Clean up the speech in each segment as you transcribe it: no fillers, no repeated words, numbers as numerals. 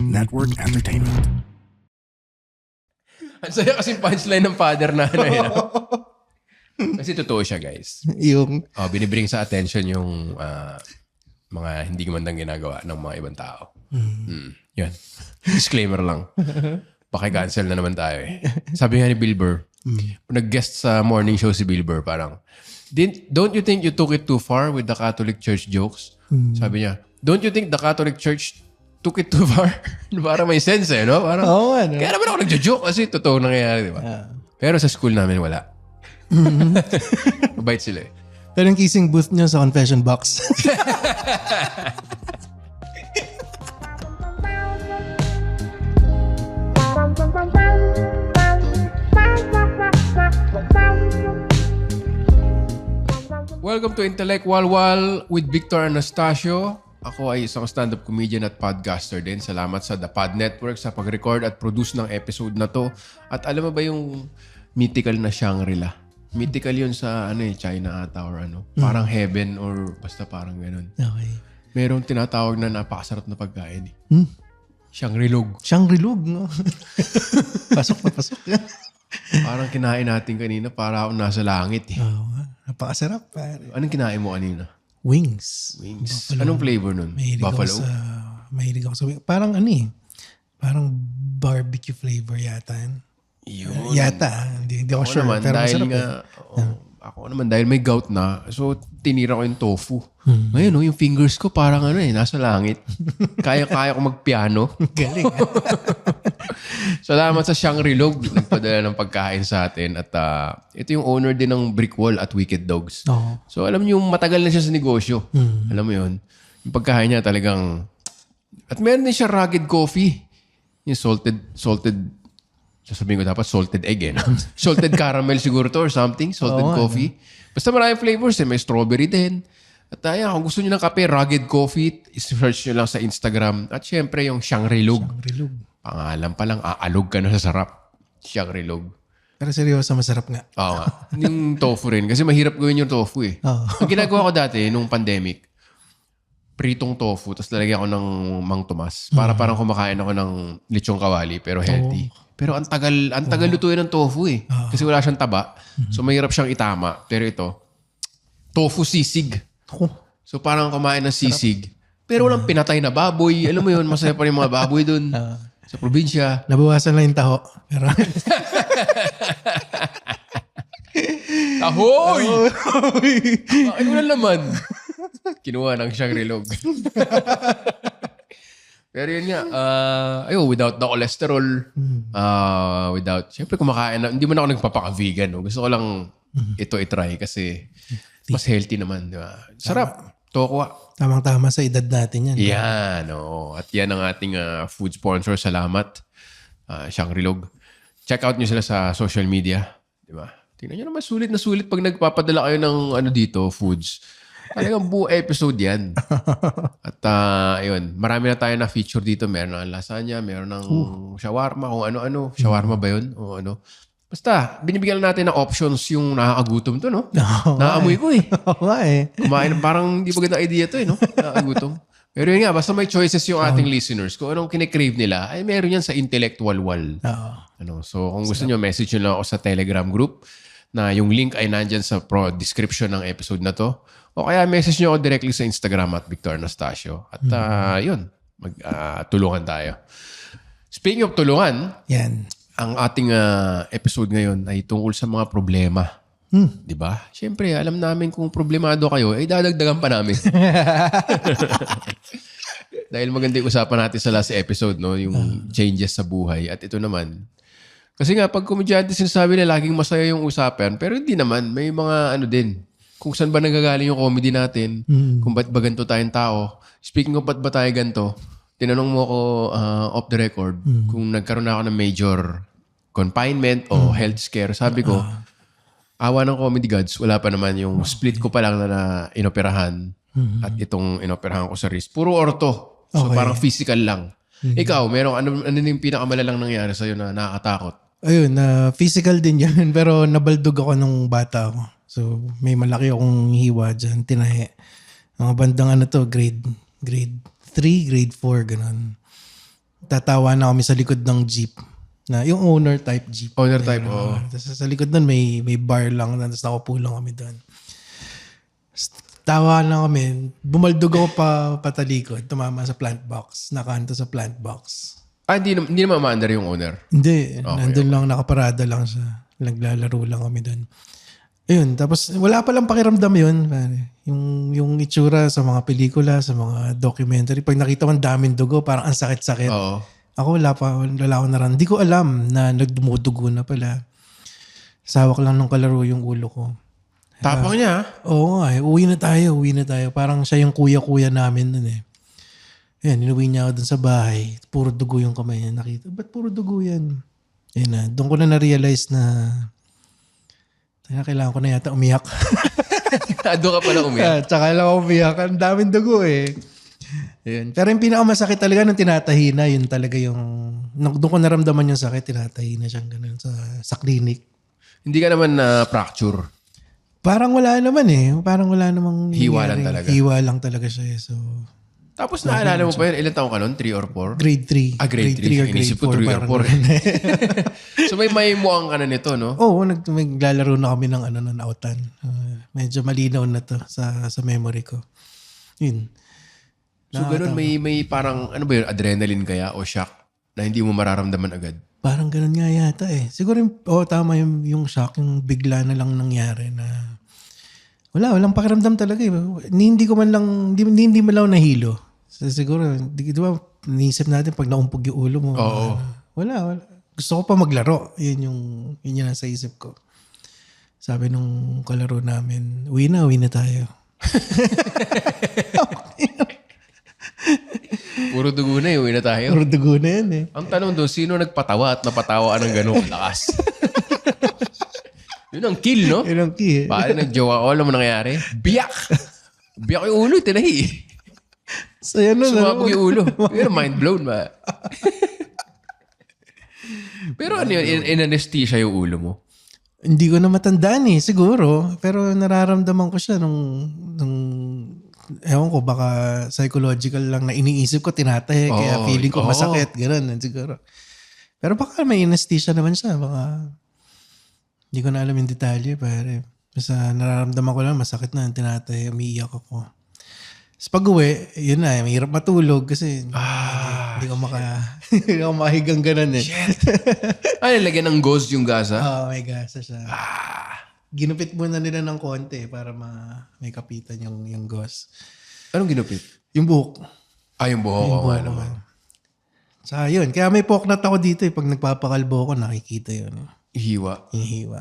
Network Entertainment. Ang saya kasing punchline ng father na ano yun. Kasi totoo siya, guys. Yung... Binibring sa attention yung mga hindi magandang ginagawa ng mga ibang tao. Yan. Disclaimer lang. Paki-cancel na naman tayo eh. Sabi nga ni Bill Burr, nag-guest sa morning show si Bill Burr, parang, don't you think you took it too far with the Catholic Church jokes? Sabi niya, don't you think the Catholic Church took it too far? Para may sense eh, no? Parang, kaya naman ako nagjo-joke kasi totoo nangyayari, di ba? Pero sa school namin, wala. Mabait sila eh. Pero yung kissing booth nyo sa confession box. Welcome to Intellectual Wall with Victor Anastasio. Ako ay isang stand-up comedian at podcaster din. Salamat sa The Pod Network sa pag-record at produce ng episode na to. At alam mo ba yung mythical na Shangri-La? Mythical yun sa China ata or ano. Parang heaven or basta parang ganun. Okay. Merong tinatawag na napakasarap na pagkain eh. Shangri-Log. Shangri-Log, no? Pasok na pasok. Parang kinain natin kanina para ako nasa langit eh. Oo nga. Napakasarap, pare. Anong kinain mo kanina? Wings. Wings. Anong flavor nun? Buffalo? Mahilig ako sa wings. Parang parang barbecue flavor yata yan. Yun. Yata. Hindi ako sure. Naman, pero dahil masarap nga, ako naman, dahil may gout na, so tinira ko yung tofu. Ngayon, yung fingers ko parang nasa langit. Kaya-kaya ko magpiano. Galing. Salamat sa Shangri-Log. Nagpadala ng pagkain sa atin. At ito yung owner din ng Brick Wall at Wicked Dogs. Oo. So alam niyo, matagal na siya sa negosyo. Alam mo yun? Yung pagkain niya talagang... At meron din siya rugged coffee. Yung salted sasabihin ko dapat salted egg eh. No? Salted caramel siguro to or something. Salted coffee. Basta maraming flavors eh. May strawberry din. At kung gusto niyo ng kape, rugged coffee, search niyo lang sa Instagram. At syempre yung Shangri-Log. Shangri-Log. Pangalan pa lang, aalog ka na sa sarap. Shangri-Log. Pero seryoso, masarap nga. Oo nga. Yung tofu rin. Kasi mahirap gawin yung tofu eh. Ang ginagawa ko dati, nung pandemic, pritong tofu, tapos lalagyan ko ng Mang Tomas. Para parang kumakain ako ng lechong kawali, pero healthy. Pero ang tagal lutuin ng tofu eh. Kasi wala siyang taba. So mahirap siyang itama. Pero ito, tofu sisig. So parang kumain ng sisig. Pero walang pinatay na baboy. Alam mo yun, masaya pa rin mga baboy dun. Sa probinsya. Nabawasan lang yung taho. Pero... Ahoy! Bakit wala naman? Kinuha ng Shangri-Log. Pero yun nga, without the cholesterol, syempre kumakain na, hindi mo na ako nagpapaka-vegan. No? Gusto ko lang ito i-try kasi mas healthy naman. Di ba? Sarap. Tokwa. Tamang-tama sa edad natin yan. Yan. At yan ang ating food sponsor. Salamat. Shangri-Log. Check out nyo sila sa social media. Di ba? Tingnan nyo naman sulit na sulit pag nagpapadala kayo ng dito, foods. Talagang buo episode yan. At ayun, marami na tayo na feature dito. Meron ng lasagna, meron ng shawarma, kung ano-ano. Shawarma ba yun? O ano. Basta, binibigyan natin ng options yung nakakagutom to, no? Nakaamoy ko eh. Oo nga eh. Kumain, parang hindi magandang idea to eh, no? Nakakagutom. Pero yun nga, basta may choices yung ating listeners. Kung anong kine-crave nila, ay meron yan sa Intellectual Wall. So, kung gusto nyo, message nyo lang ako sa Telegram group na yung link ay nandyan sa description ng episode na to. O kaya message nyo ako directly sa Instagram at Victor Anastasio. At yun, tulungan tayo. Speaking of tulungan, yan. Ang ating episode ngayon ay tungkol sa mga problema. Di ba? Siyempre, alam namin kung problemado kayo, ay dadagdagan pa namin. Dahil maganda yung usapan natin sa last episode, no? Yung changes sa buhay. At ito naman, kasi nga, pag komedyante sinasabi na laging masaya yung usapan, pero hindi naman. May mga din, kung saan ba nagagaling yung comedy natin, kung ba't ba ganito tayong tao. Speaking of ba't ba tayo ganito, tinanong mo ako off the record kung nagkaroon ako ng major confinement o health scare. Sabi ko, awa ng comedy gods, wala pa naman yung split ko pa lang na inoperahan at itong inoperahan ko sa wrist. Puro ortho. So parang physical lang. Ikaw, ano yung pinakamalalang nangyari sa'yo na nakakatakot? Ayun, physical din yan. Pero nabaldog ako nung bata ako. So may malaki akong hiwa dyan, tinahe. Mga bandang grade 3, grade 4, ganun. nagtatawa na kami sa likod ng jeep. Na, yung owner type jeep. Owner type, oo. Tapos sa likod nun may bar lang. Tapos nakaupo lang kami doon. Tawa na kami. Bumaldog ako patalikod. Tumama sa plant box. Nakanto sa plant box. Hindi naman maandar yung owner. Hindi. Nandun lang, nakaparada lang siya. Naglalaro lang kami doon. Ayun. Tapos wala palang pakiramdam yun. Pare. Yung itsura sa mga pelikula, sa mga documentary. Pag nakita mo ang daming dugo, parang ang sakit-sakit. Oo. Ako wala ako naran. Hindi ko alam na nagdumudugo na pala. Sawak lang nung kalaro yung ulo ko. Tapang niya. Oo nga, uwi na tayo. Parang siya yung kuya-kuya namin nun eh. Ayan, inuwi niya ako dun sa bahay. Puro dugo yung kamay niya. Nakita, ba't puro dugo yan? Ayan na, doon ko na na-realize na kailangan ko na yata umiyak. Doon ka pala umiyak. Tsaka lang ako umiyak. Ang daming dugo eh. Ayan. Pero yung pinakamasakit talaga nung tinatahi na, yun talaga yung, doon ko naramdaman yung sakit, tinatahi na siyang ganun sa clinic. Hindi ka naman na fracture. Parang wala naman eh. Parang wala namang Hiwa lang talaga. Hiwa lang talaga siya eh. So, Tapos naalala mo pa yun, ilan taon ka nun? 3 or 4? grade 3. Grade 3. or grade Inisip ko 3 or 4. So may muang ka na nito, no? Oo, naglalaro na kami ng ng autan. Medyo malinaw na to sa memory ko. Yun. So ganun, may parang, ano ba yun, adrenaline kaya o shock na hindi mo mararamdaman agad? Parang ganun nga yata eh. Siguro, tama yung shock, yung bigla na lang nangyari na walang pakiramdam talaga eh. Hindi ko man lang, hindi man lang nahilo. So, siguro, di ba, niisip natin pag naumpog yung ulo mo. Oo. Wala. Gusto ko pa maglaro. Yun yung nasa isip ko. Sabi nung kalaro namin, uwi na tayo. Puro dugo na, uwi na tayo. Puro dugo na yan eh. Ang tanong doon, sino nagpatawa at napatawa ng gano'ng lakas? Yun ang kill, no? Yun ang key eh. Paano nag-jowa ko? Alam mo nangyayari? Biyak! Biyak yung ulo, tinahi. So yan na. Sumabog yung ulo. Pero mind blown ba? Pero ano yun, in-anesthesia yung ulo mo? Hindi ko na matandaan eh, siguro. Pero nararamdaman ko siya nung ewan ko, baka psychological lang na iniisip ko, tinatahe. Kaya feeling ko masakit. Ganun, siguro. Pero baka may anesthesia naman siya. Baka hindi ko na alam yung detalye. Pare. Basta nararamdaman ko lang, masakit na, tinatahe, umiiyak ako. Tapos pag uwi, yun na, mahirap matulog kasi hindi ko hindi ko makahigang ganun eh. Shit! Ay, lagyan ng gauze yung gasa? Oo, may gasa siya. Ginupit muna nila ng konti para may kapitan yung gauze. Anong ginupit? Yung buhok. Yung buhok. Yung Oo nga naman. Tsaka yun, kaya may poknat ako dito eh. Pag nagpapakalbo ako, nakikita yun. Hiwa. Yung hiwa.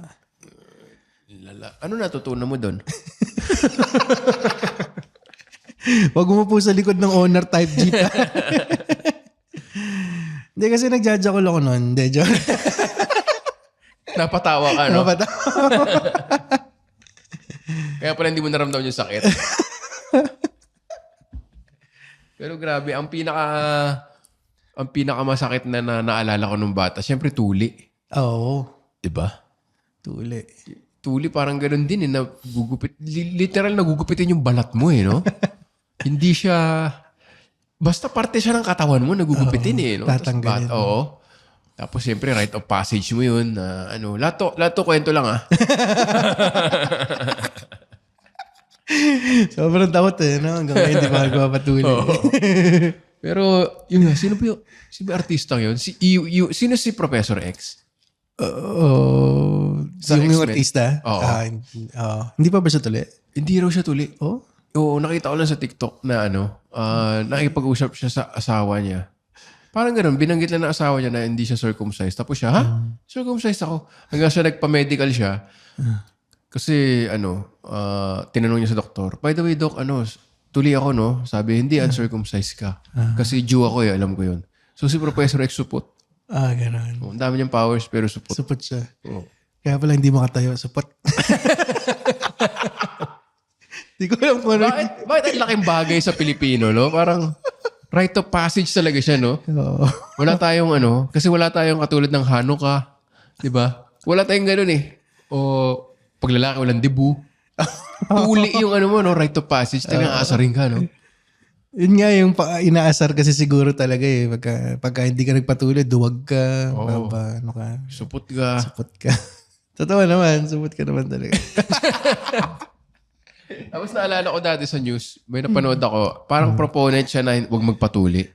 Lala. Ano natutunan mo doon? Huwag mo po sa likod ng owner type jeep. Hindi kasi nagjajakol ako noon. Hindi, joke. Napatawa ka, no? Napatawa. Kaya pala hindi mo naramdaman yung sakit. Pero grabe, ang pinakamasakit na naalala ko nung bata, syempre tuli. Oo. Diba? Tuli. Tuli parang ganun din eh, literal nagugupitin yung balat mo eh, no? Hindi siya, basta parte siya ng katawan mo, nagugupitin eh, no? Tatanggalin. Oo. Tapos siyempre, rite of passage mo yun. Lato kwento lang ah. Sobrang takot eh, no? Hanggang ngayon di ba nagpapatuli. Pero, yun nga, sino ba yung artistang yun? Sino si Professor X? Sa yung X-Men? artista? Oo. Hindi pa ba siya tuli? Hindi raw siya tuli. Oh? Oo, nakita ko lang sa TikTok na nakipag-usap siya sa asawa niya. Parang ganun, binanggit lang ng asawa niya na hindi siya circumcised. Tapos siya, circumcised ako. Hanggang siya nagpa-medical siya. Kasi tinanong niya sa doktor, by the way, doc, tuli ako, no? Sabi, hindi, uncircumcised ka. Kasi Jew ako alam ko yun. So si Professor X supot. Ganun. Ang dami niyang powers pero supot. Supot siya. Oo. Kaya pala hindi makatayo. Supot. Hindi ko alam kung ano. Bakit ang laking bagay sa Pilipino, no? Parang rite of passage talaga siya, no? Oo. Wala tayong kasi wala tayong katulad ng Hanukkah. Di ba? Wala tayong ganun eh. O pag lalaki, walang debu. Tuli yung mo, no? Rite of passage. Talagang aasarin ka, no? Yun nga yung inaasar kasi siguro talaga eh. Pagka hindi ka nagpatuloy, duwag ka. Oo. Ano ka. Supot ka. Supot ka. Totoo naman, supot ka naman talaga. Tapos naalala ko dati sa news, may napanood ako, parang proponent siya na huwag magpatuli.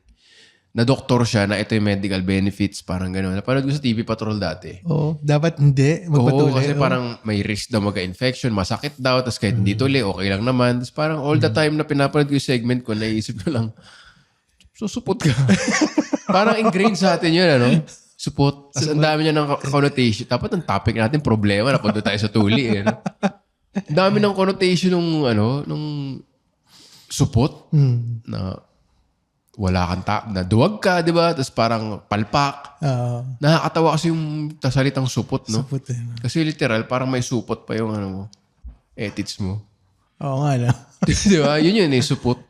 Na doktor siya, na ito yung medical benefits, parang gano'n. Napanood ko sa TV Patrol dati. Oo, dapat hindi magpatuloy. Oo, kasi parang may risk daw magka-infection, masakit daw, tapos kahit hindi tuli, okay lang naman. Tapos parang all the time na pinapanood ko yung segment ko, naisip ko lang, susupot ka. Parang ingrained sa atin yun, ano? Supot. Tapos ang dami niya ng connotation. Dapat ang topic natin, problema, napunta tayo sa tuli. Ano? Ang dami ng connotation nung supot na wala kang na duwag ka, di ba? Tapos parang palpak. Nakakatawa kasi yung salitang supot, no? Supot eh. Kasi literal, parang may supot pa yung ethics mo. Oo nga na. Di ba? Yun eh, supot.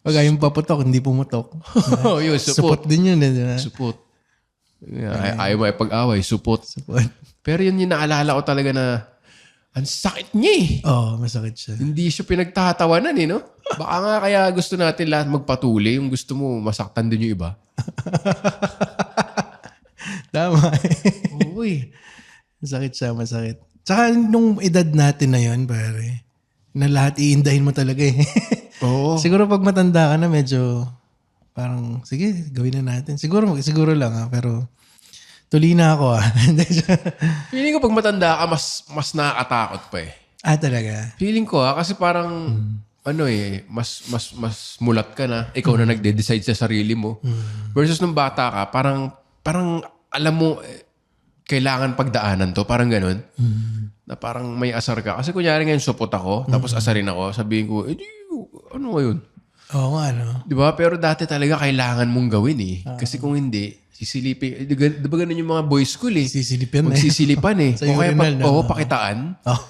Pag yung paputok, hindi pumutok. Yun, Supot din yun eh. Di ba? Supot. Ayaw mo pag-away, supot. Supot. Pero yun yung naalala ko talaga na ang sakit niya eh. Oo, masakit siya. Hindi siya pinagtatawanan eh, no? Baka nga kaya gusto natin lahat magpatuli. Yung gusto mo, masaktan din yung iba. Tama Uy. Masakit siya, masakit. Tsaka nung edad natin na yun, pare, na lahat iindahin mo talaga eh. Oo. Siguro pag matanda ka na, medyo parang, sige, gawin na natin. Siguro lang ha, pero tuli na ako ha. Feeling ko pag matanda ka, mas nakakatakot pa eh. Talaga? Feeling ko kasi parang, mas mulat ka na. Ikaw na nagde-decide sa sarili mo. Versus nung bata ka, parang alam mo, kailangan pagdaanan to. Parang ganun. Na parang may asar ka. Kasi kunyari ngayon, supot ako, tapos asarin ako. Sabihin ko, ano ngayon? Oo nga, no? Di ba? Pero dati talaga kailangan mong gawin eh. Kasi kung hindi, sisilipin. Di ba ganun yung mga boys school eh? Sisilipin eh. Magsisilipan eh. Sa O kaya urinal na. pakitaan. Oh.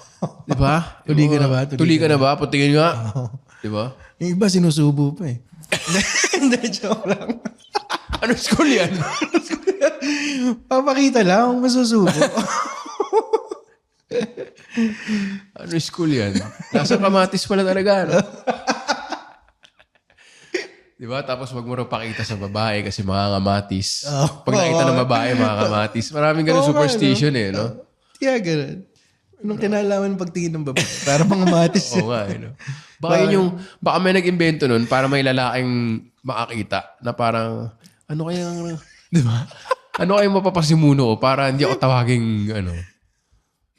Di ba? Tuli ka na ba? Tuli ka na ba? Putingin nga. Di ba? Yung iba sinusubo pa eh. Hindi, joke lang. Ano school yan? Papakita lang kung masusubo. Ano school yan? Nasa kamatis pala talaga. No? Di ba? Tapos wag mo rin pakita sa babae kasi mga kamatis. Pag nakita ng babae, mga kamatis. Maraming ganun superstition eh, no? Kaya ganun. Anong kinalaman pagtingin ng babae? Para mga matis. Oo nga, eh, no? Baka may nag-invento nun para may lalaking makakita na parang, ano kaya, di ba? Ano kaya mapapasimuno ko para hindi ako tawaging,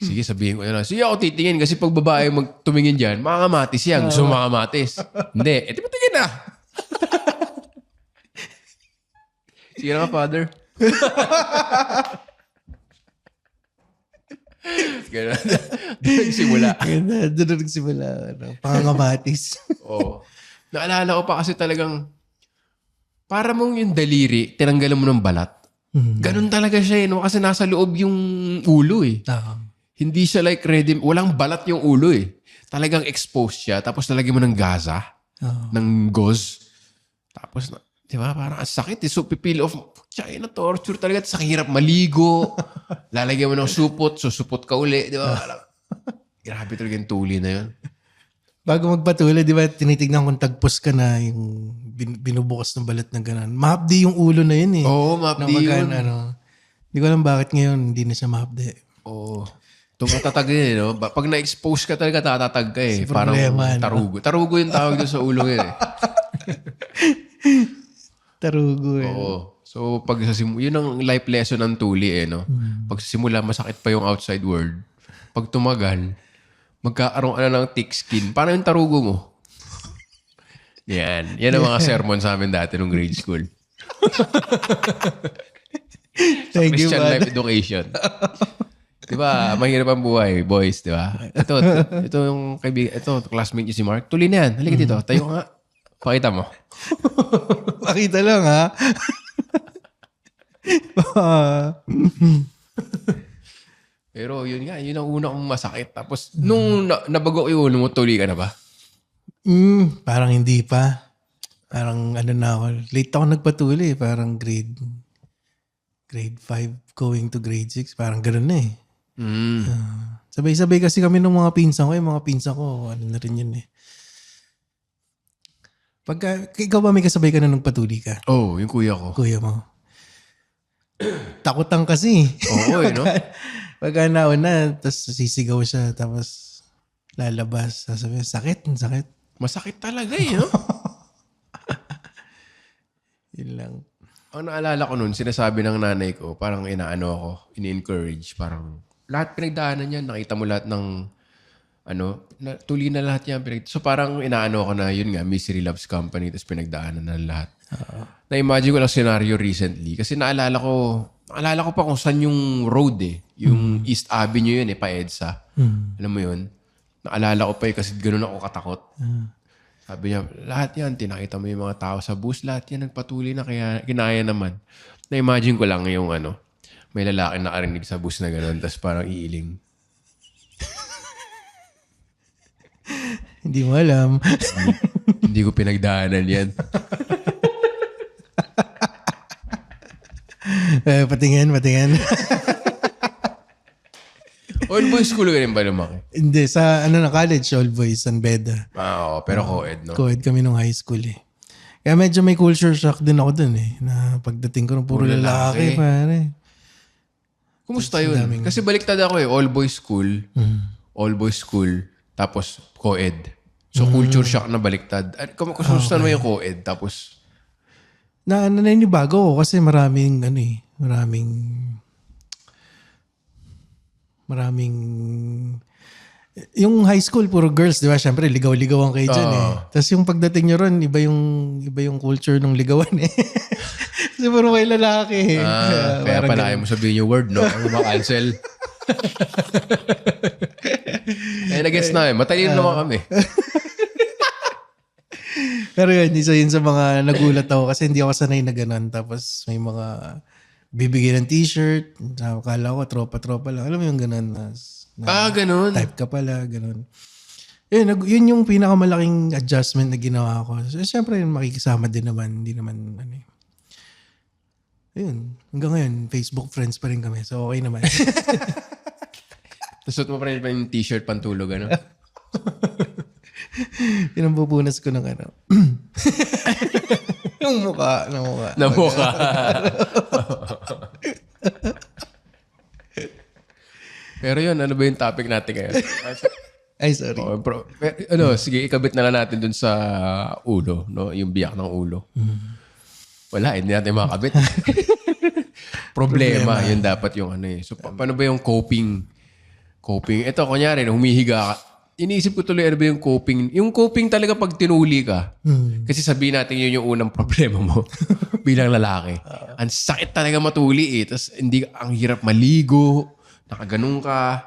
sige, sabihin ko na, sige ako titingin kasi pag babae magtumingin dyan, mga kamatis yan. Gusto mo mga kamatis. Hindi. Di ba tingin na? Sige na nga, father. Ganun. Doon nagsimula. Doon nagsimula. Pangangamatis. Oo. Naalala ko pa kasi talagang para mong yung daliri, tinanggalan mo ng balat. Ganun talaga siya eh. No? Kasi nasa loob yung ulo eh. Hindi siya like ready. Walang balat yung ulo eh. Talagang exposed siya. Tapos nalagyan mo ng gaza. Ng gauze. Tapos, di ba? Parang ang sakit eh. So, pipil off. Tsaka torture talaga. Sa hirap maligo. Lalagyan mo ng supot. Susupot ka uli. Di ba? Grabe talaga yung tuli na yun. Bago magpatuloy, di ba, tinitignan kung tagpos ka na yung binubukas ng balat ng gano'n. Mahapdi yung ulo na yun eh. Oo, mahapdi yun. Hindi ko alam bakit ngayon hindi na siya mahapdi. Oo. Tumatatag din eh, no? Pag na-expose ka talaga, tatatag ka eh. Parang problema, tarugo. Tarugo yung tawag doon sa ulo yun eh. Tarugo eh. Oo. So, yun ang life lesson ng tuli eh, no? Pag sa simula, masakit pa yung outside world. Pag tumagal, magkakaroon ka na ng thick skin. Paano yung tarugo mo? Yan. Yan ang mga sermon sa amin dati nung grade school. Thank you, Christian man. life education. Diba? Mahirap ang buhay, boys, diba? Ito yung kaibigan, ito, classmate niyo si Mark. Tuli na yan. Halika dito. Tayo nga. Pakita mo. Pakita lang ha. Pero yun nga, yun ang una kong masakit. Tapos, nung nabago yung ulo mo, tuli ka na ba? Parang hindi pa. Parang na ako. Late ako nagpatuli. Parang grade 5 going to grade 6. Parang gano'n na eh. Sabay-sabay kasi kami ng mga pinsan ko. Yung mga pinsan ko, ano na rin yun eh. Ikaw ba may kasabay ka na nung patuli ka? Yung kuya ko. Kuya mo. Takutan kasi. Oo no? Pagka nauna, tapos sisigaw siya, tapos lalabas. Sasabihin, sakit. Masakit talaga no? Yun lang. Ang naalala ko nun, sinasabi ng nanay ko, parang inaano ako, ini-encourage, parang lahat pinagdaanan niya, nakita mo lahat ng tuli na lahat yan. So parang inaano ko na, yun nga, Misery Loves Company, tapos pinagdaanan na lahat. Na-imagine ko lang scenario recently, kasi naalala ko pa kung saan yung road yung East Avenue yun pa EDSA. Alam mo yun? Naalala ko pa kasi ganun ako katakot. Sabi niya, lahat yan, tinakita mo yung mga tao sa bus, lahat yan nagpatuloy na kaya kinaya naman. Na-imagine ko lang yung may lalaki na nakarinig sa bus na gano'n, tapos parang iiling. Hindi mo alam. Hindi ko pinagdaanan yan. Patingin. All boys school ka rin ba lumaki? Hindi, sa college, all boys, San Beda. Oo, pero co-ed, no? Co-ed kami nung high school Kaya medyo may culture shock din ako dun na pagdating ko ng puro lalaki, pare. Kumusta yun? Kasi baliktad ako all boys school, tapos co-ed. So culture shock na baliktad. Kumusta naman yung co-ed? Tapos naninibago ko kasi maraming yung high school puro girls, di ba? Syempre ligaw-ligawan kayo dyan Tapos yung pagdating nyo ron, iba yung culture ng ligawan Kasi puro may lalaki kaya pala ayaw mo sabihin yung word, no? Ayaw mo cancel. Nag-gets na matalino naman kami. Pero isa yun sa mga nagulat ako kasi hindi ako sanay na ganun. Tapos may mga bibigyan ng t-shirt. Akala ko tropa-tropa lang. Alam mo yung ganun. Ganun. Type ka pala, ganun. Yun yung pinakamalaking adjustment na ginawa ko. So, siyempre makikisama din naman. Hindi naman Ayun. Hanggang ngayon, Facebook friends pa rin kami. So okay naman. Tapos mo pa rin yung t-shirt pantulog, Pinampupunas ko ng yung mukha. Pero yun, ano ba yung topic natin ngayon? Ay, sorry. Sige, ikabit na lang natin dun sa ulo, no? Yung biyak ng ulo. Wala, hindi natin makakabit. Problema, yun dapat yung So, paano ba yung coping? Ito, kunyari, humihiga ka. Iniisip ko tuloy, ano ba yung coping? Yung coping talaga pag tinuli ka. Kasi sabihin natin yun yung unang problema mo bilang lalaki. Ang sakit talaga matuli Tapos ang hirap maligo, nakaganong ka.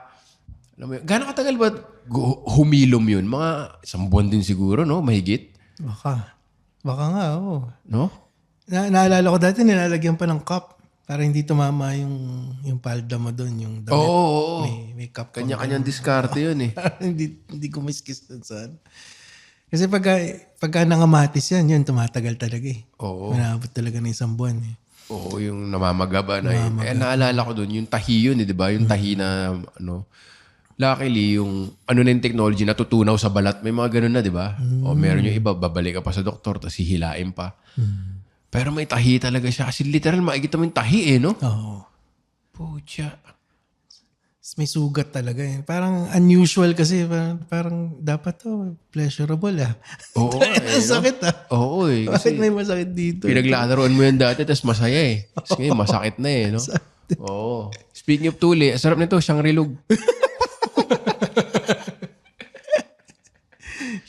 Alam mo yun, gano'ng katagal ba humilom yun? Mga 1 buwan din siguro, no? Mahigit? Baka nga, oo. No? Naalala ko dati, nilalagyan pa ng cup. Para hindi tumama yung palda mo doon, yung damit. Oo. May cup. Kanya-kanyang diskarte yun hindi kumiskis doon saan. Kasi pagka nangamatis yun tumatagal talaga Oo. Manabot talaga ng 1 buwan Oo, yung namamagaba na yun. Naalala ko doon, yung tahi yun, di ba? Yung tahi na, luckily, yung na yung technology, natutunaw sa balat. May mga ganun na, di ba? O meron yung iba, babalik ka pa sa doktor, tapos hihilain pa. Pero may tahi talaga siya. Kasi literal, makikita mo yung tahi no? Oo. Pucha. May sugat talaga Parang unusual kasi. Parang dapat pleasurable Oo. Sakit Oo Bakit may masakit dito? Pinaglalaroan mo yan dati, tapos masaya Tapos ngayon, masakit na no? Oo. Speaking of tuli, sarap nito, Shangri-Lug.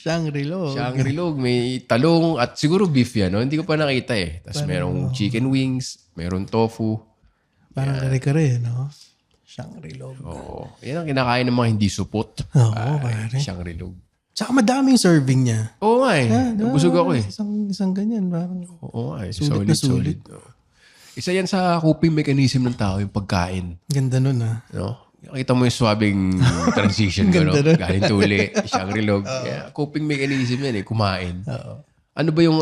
Shangri-Lug. May talong at siguro beef yan, no? Hindi ko pa nakita Tapos merong chicken wings, merong tofu. Parang kare-kare, no? Shangri-Lug. Oo. Yan ang kinakain ng mga hindi supot. Oo, pare. Shangri-Lug. Tsaka madaming serving niya. Oo nga Nabusog ako Isang ganyan. Parang oo nga sulit na sulit. Isa yan sa coping mechanism ng tao, yung pagkain. Ganda nun No? Kita mo yung swabbing transition ko, no? Galing tuli, Shangri-Lug. Coping mechanism yan kumain. Ano ba yung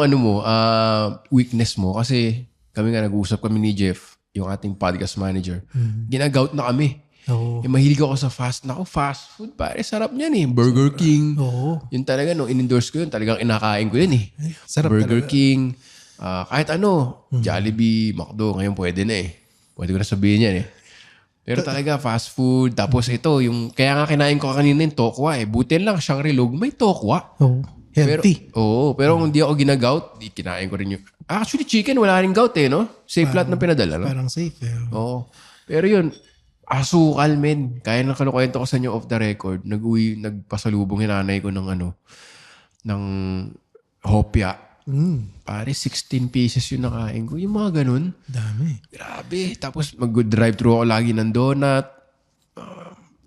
weakness mo? Kasi kami nga nag-uusap kami ni Jeff, yung ating podcast manager. Ginagout na kami. Oo. Mahilig ako sa fast food, pare. Sarap niyan eh. Burger King. Oo. Yun talaga, nung in-endorse ko yun, talagang inakain ko yun eh. Sarap Burger talaga. King. Kahit ano. Jollibee, McDo. Ngayon pwede na eh. Pwede ko na sabihin yan eh. Pero talaga, fast food. Tapos ito, kaya nga kinain ko kanina yung tokwa eh. Buti lang, Shangri-La, may tokwa. Oo. Healthy. Pero kung hindi ako ginagout, kinain ko rin yung... Actually, chicken, wala rin gout eh, no? Safe lahat ng pinadala, no? Parang safe eh. Oo. Pero yun, asukal, men. Kaya nang kanukwento ko sa inyo off the record, nagpasalubong yung nanay ko ng ng hopya. Pare, 16 pieces yung nakain ko. Yung mga ganun. Dami. Grabe. Tapos mag-drive-thru ako lagi ng donut.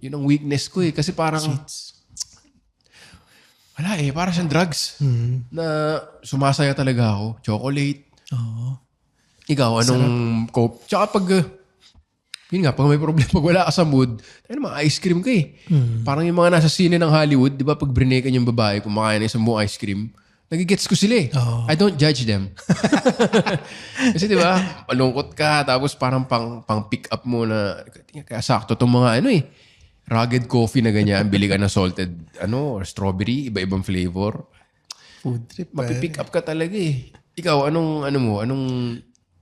Yun ang weakness ko eh. Kasi parang... Wala eh. Parang siyang drugs. Na sumasaya talaga ako. Chocolate. Oo. Ikaw, anong cope? Tsaka yun nga, pag may problema, pag wala ka sa mood, mga ice cream ka eh. Parang yung mga nasa sine ng Hollywood, di ba, pag brinekan yung babae, kumakain ng isang buong ice cream, nagigets ko sila eh. Oo. I don't judge them. Kasi di ba, malungkot ka, tapos parang pang pick up mo na, kaya sakto itong mga rugged coffee na ganyan, bili ka ng salted, or strawberry, iba-ibang flavor. Food trip. Mapipick up ka talaga eh. Ikaw, anong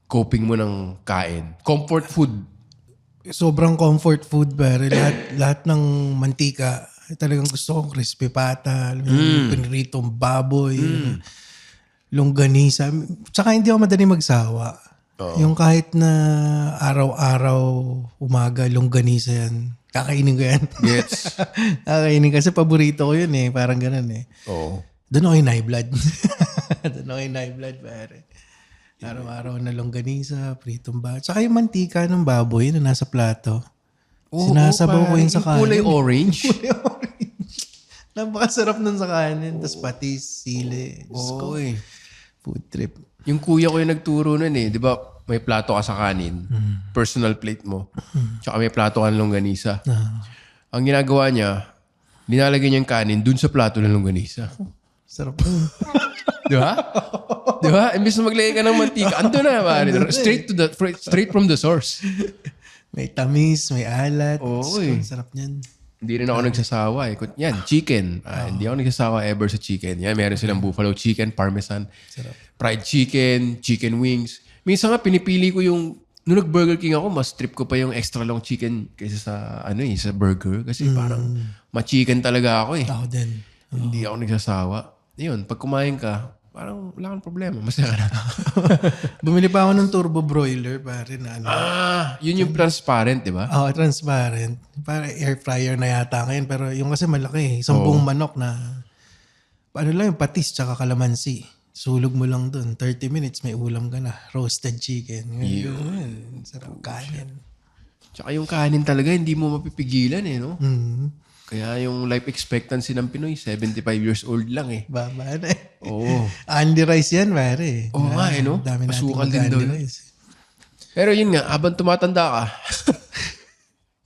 coping mo ng kain? Comfort food. Sobrang comfort food, pare. Lahat ng mantika, talagang gusto kong crispy pata, yung pinritong baboy, longganisa. Tsaka hindi ako madali magsawa. Yung kahit na araw-araw, umaga, longganisa yan. Kakainin ko yan. Gets. Kakainin kasi paborito ko yun eh. Parang ganun eh. Oo. Doon ako yung high blood. Doon ako yung high blood, pare. Araw-araw na longganisa, pritong baboy. Tsaka yung mantika ng baboy na nasa plato. Sinasabaw ko yun sa kanin. Kulay orange. Kulay orange. Napakasarap nun sa kanin. Tapos patis, sili. Oo eh. Food trip. Yung kuya ko yung nagturo nun eh. Di ba, may plato ka sa kanin. Personal plate mo. Tsaka may plato ka ng longganisa. Ang ginagawa niya, nilalagay niya yung kanin dun sa plato ng longganisa. Sarap. Di ba? Di ba? Imbis na maglagay ka ng mantika, ando na, pare. Straight from the source. May tamis, may alat. Oo eh. Sarap niyan. Hindi rin ako nagsasawa eh. Yan, chicken. Hindi ako nagsasawa ever sa chicken. Yan, meron silang buffalo chicken, parmesan, fried chicken, chicken wings. Minsan nga, pinipili ko nung nag-Burger King ako, mas trip ko pa yung extra long chicken kaysa sa burger. Kasi parang ma-chicken talaga ako eh. Ako din. Hindi ako nagsasawa. Yun, pag kumain ka, parang wala kang problema. Masaya ka na. Bumili pa ako ng turbo broiler, pare na Yun yung transparent, di ba? Oo, transparent. Para air fryer na yata ngayon. Pero yung kasi malaki eh. Isang buong manok na, lang yung patis tsaka kalamansi. Sulog mo lang dun. 30 minutes, may ulam ka na. Roasted chicken. Yun. Sarap kanin. Tsaka yung kanin talaga, hindi mo mapipigilan eh, no? Mm-hmm. Kaya yung life expectancy ng Pinoy, 75 years old lang eh. Baba na eh. Oo. Andy rice yan, pare. Oo nga eh, no? Dami natin Asukal din daw. rice. Pero yun nga, habang tumatanda ka,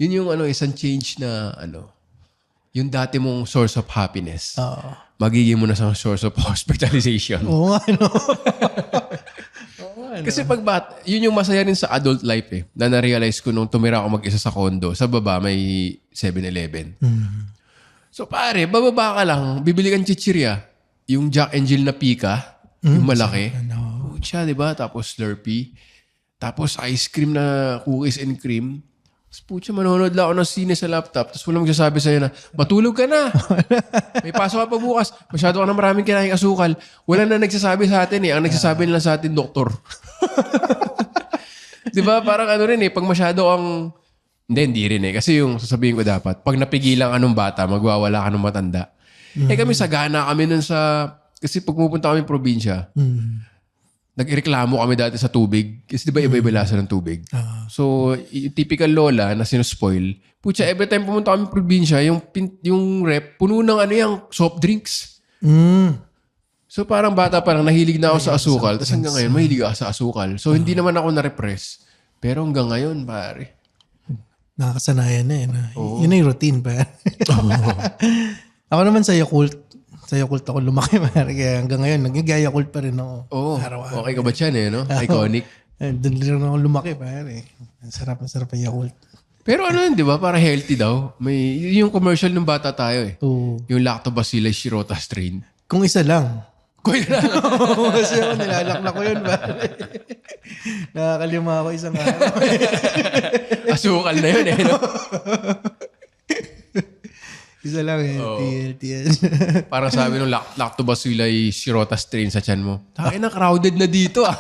yun yung isang change na yung dati mong source of happiness. Oo. Magiging mo na sa source of hospitalization. Oo nga, no? Kasi yun yung masaya rin sa adult life eh. Na na-realize ko nung tumira ako mag-isa sa condo, sa baba may 7-Eleven. So pare, bababa ka lang, bibili kang chichirya. Yung Jack and Jill na pika, yung malaki. Pucha, diba? Tapos Slurpee. Tapos ice cream na cookies and cream. Tapos pucha, manonood lang ako ng sine sa laptop. Tapos walang magsasabi sa'yo na, matulog ka na. May pasok ka pa bukas. Masyado ka na maraming kinaing asukal. Wala na nagsasabi sa atin eh. Ang nagsasabi nila sa atin, doktor. Diba? Parang rin eh. Pag masyado kang... Hindi rin eh. Kasi yung sasabihin ko dapat, pag napigilan ka nung bata, magwawala ka nung matanda. Eh kami sagana kami nun sa... Kasi pag pupunta kami probinsya, nagreklamo kami dati sa tubig. Kasi di ba iba-iba lasa ng tubig? So, yung typical lola na sinuspoil, putya, every time pumunta kami probinsya, yung rep, puno ng yung soft drinks. So, parang bata pa lang, nahilig na ako sa asukal. Tapos hanggang ngayon, mahilig ako sa asukal. So, hindi naman ako na-repress. Pero hanggang ngayon, pare. Nakakasanayan na yun. Yun na yung routine pa. Ako naman sa Yakult. Sa Yakult ako lumaki, pare. Kaya hanggang ngayon, nag-Yakult pa rin ako. Araw-araw. Okay ka ba dyan eh, no? Iconic. Doon rin ako lumaki, pare. Ang sarap ang Yakult. Pero ano yun, di ba? Para healthy daw. May, yung commercial ng bata tayo eh. Oo. Yung Lactobacillus shirota strain. Kung isa lang. Kuya na. Kasi ako nilalak na ko yun. Nakakalima ako isang araw. Asukal na yun eh. No? Isa lang healthy yan. Parang sabi nung Lactobacillus shirota strain sa tiyan mo. Tayo na, crowded na dito ah.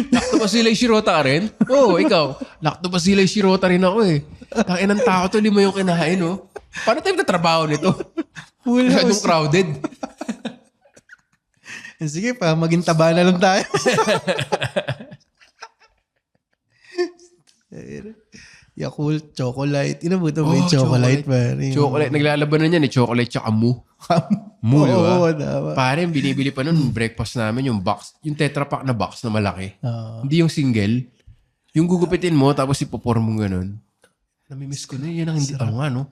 Lactobacillus shirota ka rin? Oo, ikaw. Lactobacillus shirota rin ako eh. Tayo ng tao to, 5 yung kinahain no? Paano tayo natrabaho nito? Masyadong crowded. Sige pa, maging taba na lang tayo. Yakult, chocolate. Inabuto mo yung chocolate, pare. Chocolate. Naglalaban na yan eh. Chocolate tsaka mu. Mu, di ba? Oo, tama. Pare, binibili pa nun breakfast namin yung box. Yung Tetra Pak na box na malaki. Hindi yung single. Yung gugupitin mo tapos ipopor mo ganun. Namimiss ko na yan. Ang hindi ano nga, no?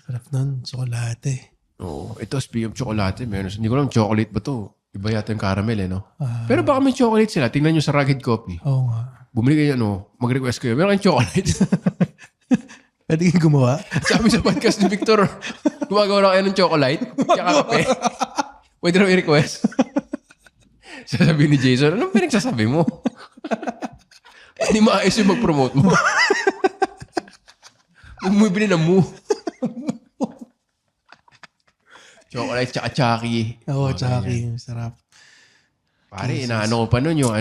Sarap nun, chocolate. Oo. Ito, speaking of chocolate, meron. Hindi ko alam, chocolate ba to? Iba yata yung caramel, eh, no? Pero baka may chocolate sila. Tingnan nyo sa Rugged Coffee. Oo nga. Bumili kayo, mag-request kayo. Meron kayong chocolate. Pwede kayo gumawa? Sabi sa podcast ni Victor, gumagawa na kayo ng chocolate, tsaka kape. Pwede na i-request. Sasabi ni Jason, anong pinagsasabi mo? Hindi maayos yung mag-promote mo. Bumibili na mu. Chocolate tsaka Chucky. Oo, Chucky. Sarap. Pare, inaano ko pa nun yung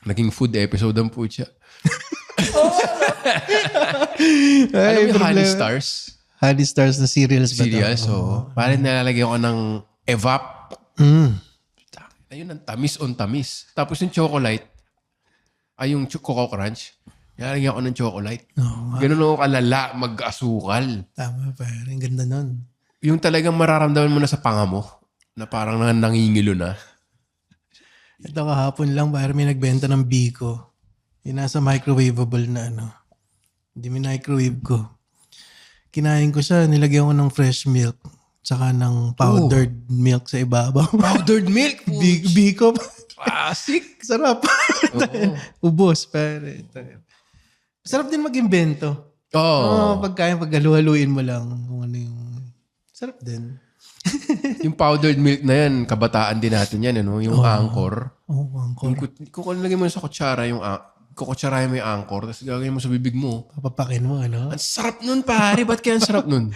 naging food episode ang putya. Alam mo yung Honey Stars? Honey Stars na cereals ba? Cereals, so. Pare, nalalagyan ko ng evap. Ayun, ang tamis on tamis. Tapos yung chocolate, yung Coco Crunch, nalalagyan ko ng chocolate. Ganun ako kalala, mag-asukal. Tama, pare. Ang ganda nun. Yung talagang mararamdaman mo na sa panga mo, na parang nangingilo na. Ito kahapon lang, pare, may nagbenta ng Biko. Yung nasa microwavable na Hindi microwave ko. Kinain ko siya, nilagyan ko ng fresh milk. Tsaka ng powdered milk sa ibabaw. Powdered milk? Biko. Classic. Sarap. Ubos, pare. Sarap din mag-imbento. Pagkain, paghalu-haluin mo lang kung ano yung... Sarap din. Yung powdered milk na yan, kabataan din natin yan, yung Angkor. Angkor. Kung lagay mo sa kutsara, kukutsarahin mo yung Angkor, tapos gagawin mo sa bibig mo. Papapakin mo, Ang sarap nun, pare. Ba't kaya ang sarap nun?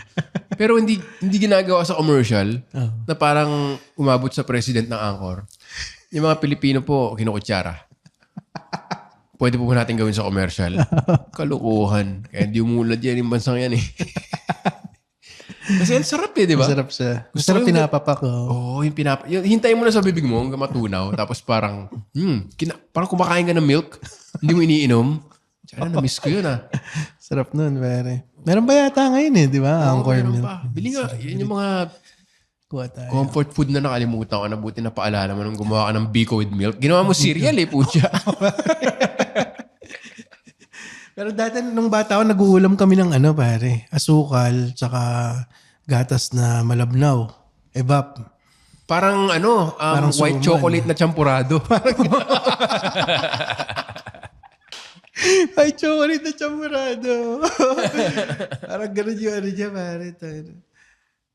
Pero hindi ginagawa sa commercial na parang umabot sa president ng Angkor. Yung mga Pilipino po, kinukutsara. Pwede po natin gawin sa commercial. Kalukuhan. Kaya hindi umulad yan yung bansang yan eh. Kasi ang sarap eh, di ba? Masarap siya. Masarap pinapapak. Yung hintayin mo na sa bibig mo hanggang matunaw. Tapos parang, parang kumakain ka ng milk. Hindi mo iniinom. Tsaka na-miss ko yun Sarap nun, pare. Meron ba yata ngayon eh, di ba? Angkor milk. Bili nga. Yan yung mga comfort food na nakalimutan ko. Buti na paalala mo nung gumawa ka ng Biko with milk. Ginawa mo cereal eh, pucha. Pero dati nung bata ako, nag-uulam kami ng pare. Asukal, tsaka gatas na malabnaw. Evap. Parang parang white chocolate na champurado. White chocolate na champurado. Parang ganun yung niya, pare.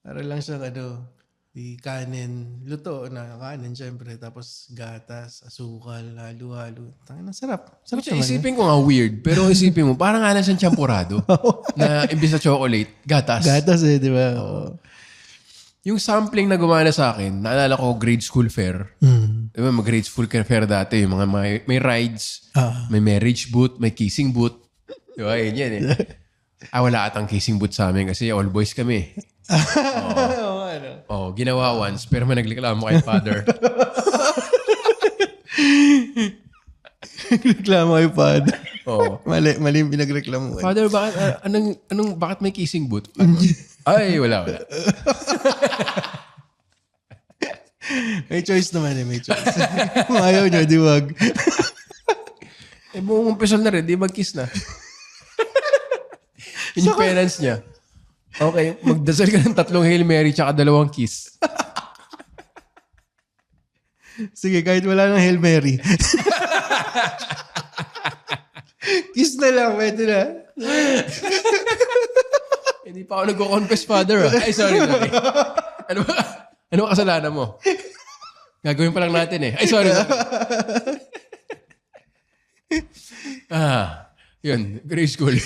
Parang lang siyang di kanin, luto na kanin syempre, tapos gatas, asukal, halo-halo. Tangina, sarap. Sarap naman. Isipin ko nga weird, pero isipin mo, parang nga lang siyang champurado na imbis na chocolate, gatas. Gatas di ba? Yung sampling na gumana sa akin, naalala ko grade school fair. Diba, mag-grade school fair dati, yung mga may rides, may marriage booth, may kissing booth. Diba, yan eh. Wala atang kissing booth sa amin kasi all boys kami. Ginawa once, pero may nagreklamo kay father. Nagreklamo kay father. Mali yung pinagreklamo. Father, bakit may kissing booth? Ay, wala. May choice naman may choice. Kung ayaw nyo, di wag. Buong umpisal na rin, di mag-kiss na. Yung parents niya. Okay, magdasal ka ng 3 Hail Mary tsaka 2 kiss. Sige, kahit wala ng Hail Mary. Kiss na lang, pwede na. Hindi pa ako nagko-confess, Father. Ay, sorry. Ano ba kasalanan mo? Gagawin pa lang natin eh. Ay, sorry. Yun. Grade school.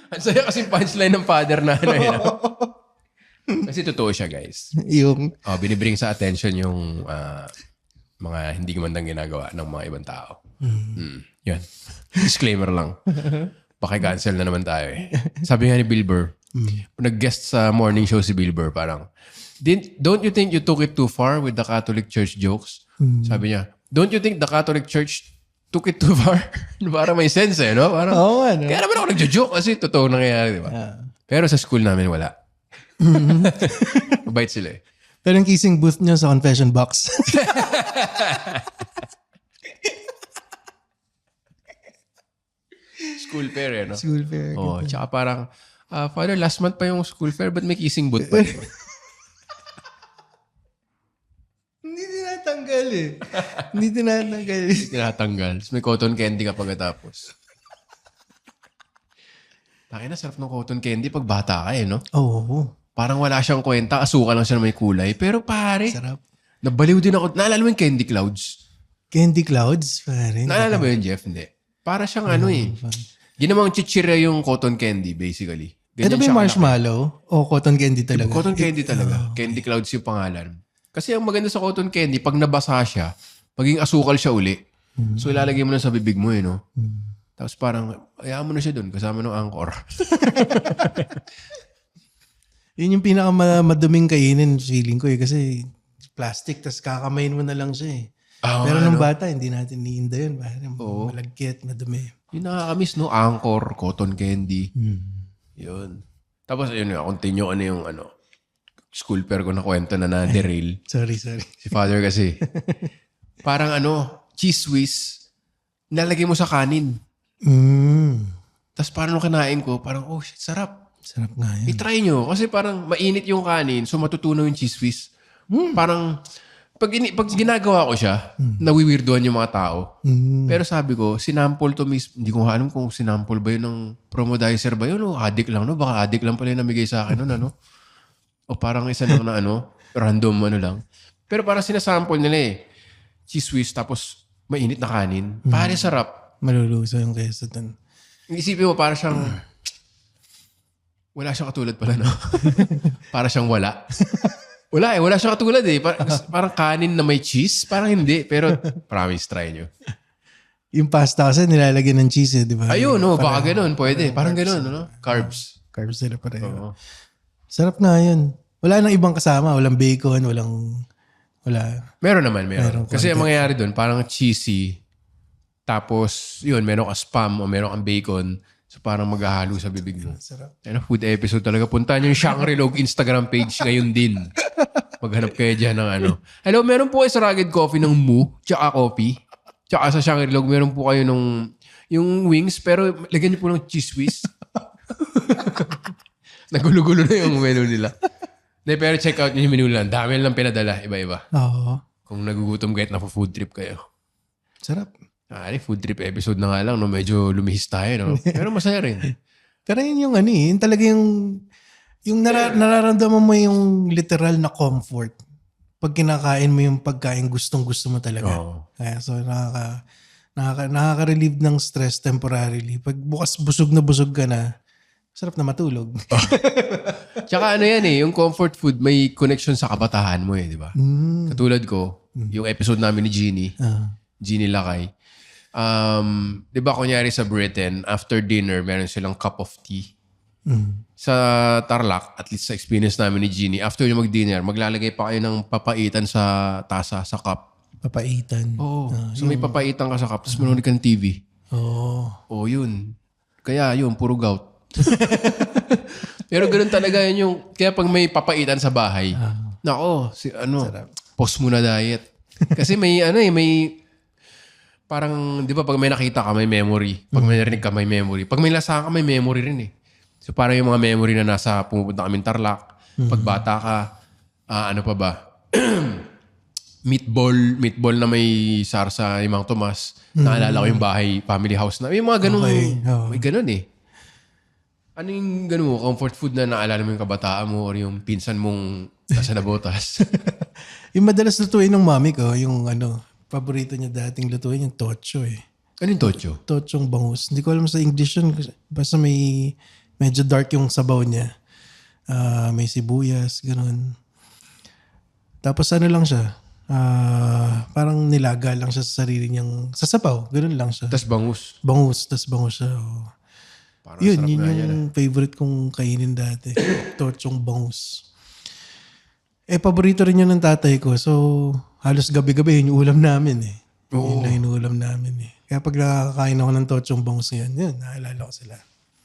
Ang saya kasing punchline ng father na ano yun. Kasi totoo siya, guys. Yung... Binibring sa attention yung mga hindi magandang ginagawa ng mga ibang tao. Yun. Disclaimer lang. Paki-cancel na naman tayo eh. Sabi nga ni Bill Burr, nag-guest sa morning show si Bill Burr, parang, don't you think you took it too far with the Catholic Church jokes? Sabi niya, don't you think the Catholic Church took it too far? Para may sense eh, no? Parang, kaya naman ako nagjo-joke kasi totoo nangyayari, di ba? Pero sa school namin, wala. Mabait sila eh. Pero yung kissing booth nyo sa confession box. School fair eh, no? School fair. Tsaka parang, Father, last month pa yung school fair, but may kissing booth pa. Hindi tinatanggal eh. Hindi tinatanggal. Tinatanggal. Tapos may cotton candy ka pagkatapos. Takina, sarap ng cotton candy pag bata ka eh, no? Oo. Parang wala siyang kwenta. Asukal lang siya na may kulay. Pero pare, Sarap. nabaliw din ako. Naalala mo yung Candy Clouds? Candy Clouds? Pare. Naalala mo yun, Jeff? Hindi. Para siyang ano eh. Ginawang chichirya yung cotton candy, basically. Ito ba yung marshmallow? O cotton candy talaga? Cotton candy talaga. Candy Clouds yung pangalan. Kasi ang maganda sa cotton candy, pag nabasa siya, maging asukal siya uli. So ilalagay mo na sa bibig mo eh, no? Tapos parang, ayaan mo na siya dun, kasama ng angkor. Yun yung pinakamaduming kainin, feeling ko eh. Kasi plastic, tas kakamayin mo na lang siya eh. Pero nung bata, hindi natin niinda yun. Malagkit, madumi. Yung nakakamiss, no? Angkor, cotton candy. Yun. Tapos yun, continue yung school fair ko na kwento na na-derail. Sorry. Si Father kasi. Parang cheese whiz, nalagay mo sa kanin. Tapos parang nung kinain ko, parang, oh shit, sarap. Sarap nga yun. I-try nyo. Kasi parang mainit yung kanin, so matutunaw yung cheese whiz. Parang, pag ginagawa ko siya, nawiwirduhan yung mga tao. Pero sabi ko, sinample to miss. Hindi ko alam kung sinample ba yun ng promodizer ba yun o addict lang, no? Baka addict lang pala yung namigay sa akin nun, O parang isa lang na random lang. Pero parang sinasample nila eh. Cheese whiz, tapos mainit na kanin. Pare sarap. Maluluso yung queso dun. Isipin mo, parang siyang... Wala siyang katulad pala, no? Para siyang wala. Wala siyang katulad eh. Parang kanin na may cheese. Parang hindi. Pero promise, try nyo. Yung pasta kasi nilalagyan ng cheese eh, di ba? Ayun, baka ganun. Pwede. Parang ganun, Carbs. Carbs sila pareho. Sarap nga yun. Wala nang ibang kasama. Walang bacon, wala. Meron naman. Kasi ang mangyayari doon, parang cheesy. Tapos, yun, meron ka spam o meron kang bacon. So parang maghahalo sa bibig mo. Sarap. Food episode talaga. Puntahan nyo yung Shangri-Log Instagram page ngayon din. Maghanap kayo dyan ng Hello, meron po kayo sa Rugged Coffee ng Moo, tsaka coffee. Tsaka sa Shangri-Log, meron po kayo yung wings, pero lagyan nyo po ng cheese whiz. Nagulo-gulo na yung menu nila. Pero check out nyo yung menu lang. Dami lang pinadala. Iba-iba. Oo. Kung nagugutom kahit na food trip kayo. Sarap. Food trip episode na nga lang, no? Medyo lumihis tayo, no? Pero masaya rin. Pero yun yung yun talaga yung nararamdaman mo yung literal na comfort. Pag kinakain mo yung pagkain gustong-gusto mo talaga. So nakaka-relieve ng stress temporarily. Pag bukas busog ka na, sarap na matulog. Tsaka yan yung comfort food, may connection sa kabataan mo di ba? Katulad ko, yung episode namin ni Jeannie Lakay. Di ba kunyari sa Britain, after dinner, meron silang cup of tea. Sa Tarlac, at least sa experience namin ni Jeannie, after yung mag-dinner, maglalagay pa kayo ng papaitan sa tasa, sa cup. Papaitan? Oo. So may papaitan ka sa cup, tapos manonood ka ng TV. Oo. Yun. Kaya yun, puro gout. Pero ganoon talaga yun yung, kaya pag may papaitan sa bahay, post mo na diet. Kasi may parang, di ba, pag may nakita ka, may memory. Pag may narinig ka, may memory. Pag may lasahan ka, may memory rin eh. So parang yung mga memory na pumupunta kaming Tarlac. Pag bata ka, ano pa ba? meatball na may sarsa ni Mang Tomas. Naalala ko yung bahay, family house na. May mga ganun. Okay, oo. May ganun eh. Ano yung ganun mo? Comfort food na naalala mo yung kabataan mo or yung pinsan mong nasa nabotas? Yung madalas lutuin ng mami ko, yung paborito niya dating lutuin, yung tocho eh. Ano yung tocho? Tochong bangus. Hindi ko alam sa English yun. Basta may medyo dark yung sabaw niya. May sibuyas, ganun. Tapos lang siya. Parang nilaga lang siya sa sarili niyang sasapaw. Ganun lang siya. Tas bangus. Tas bangus siya. Oh. Parang Yun sarap nga yung favorite kong kainin dati. Tochong bangus. Paborito rin yun ng tatay ko. So, halos gabi-gabi yun yung ulam namin eh. Yun lang yung ulam namin eh. Kaya pag nakakain ako ng tochong bangus ngayon, yun, naalala ko sila.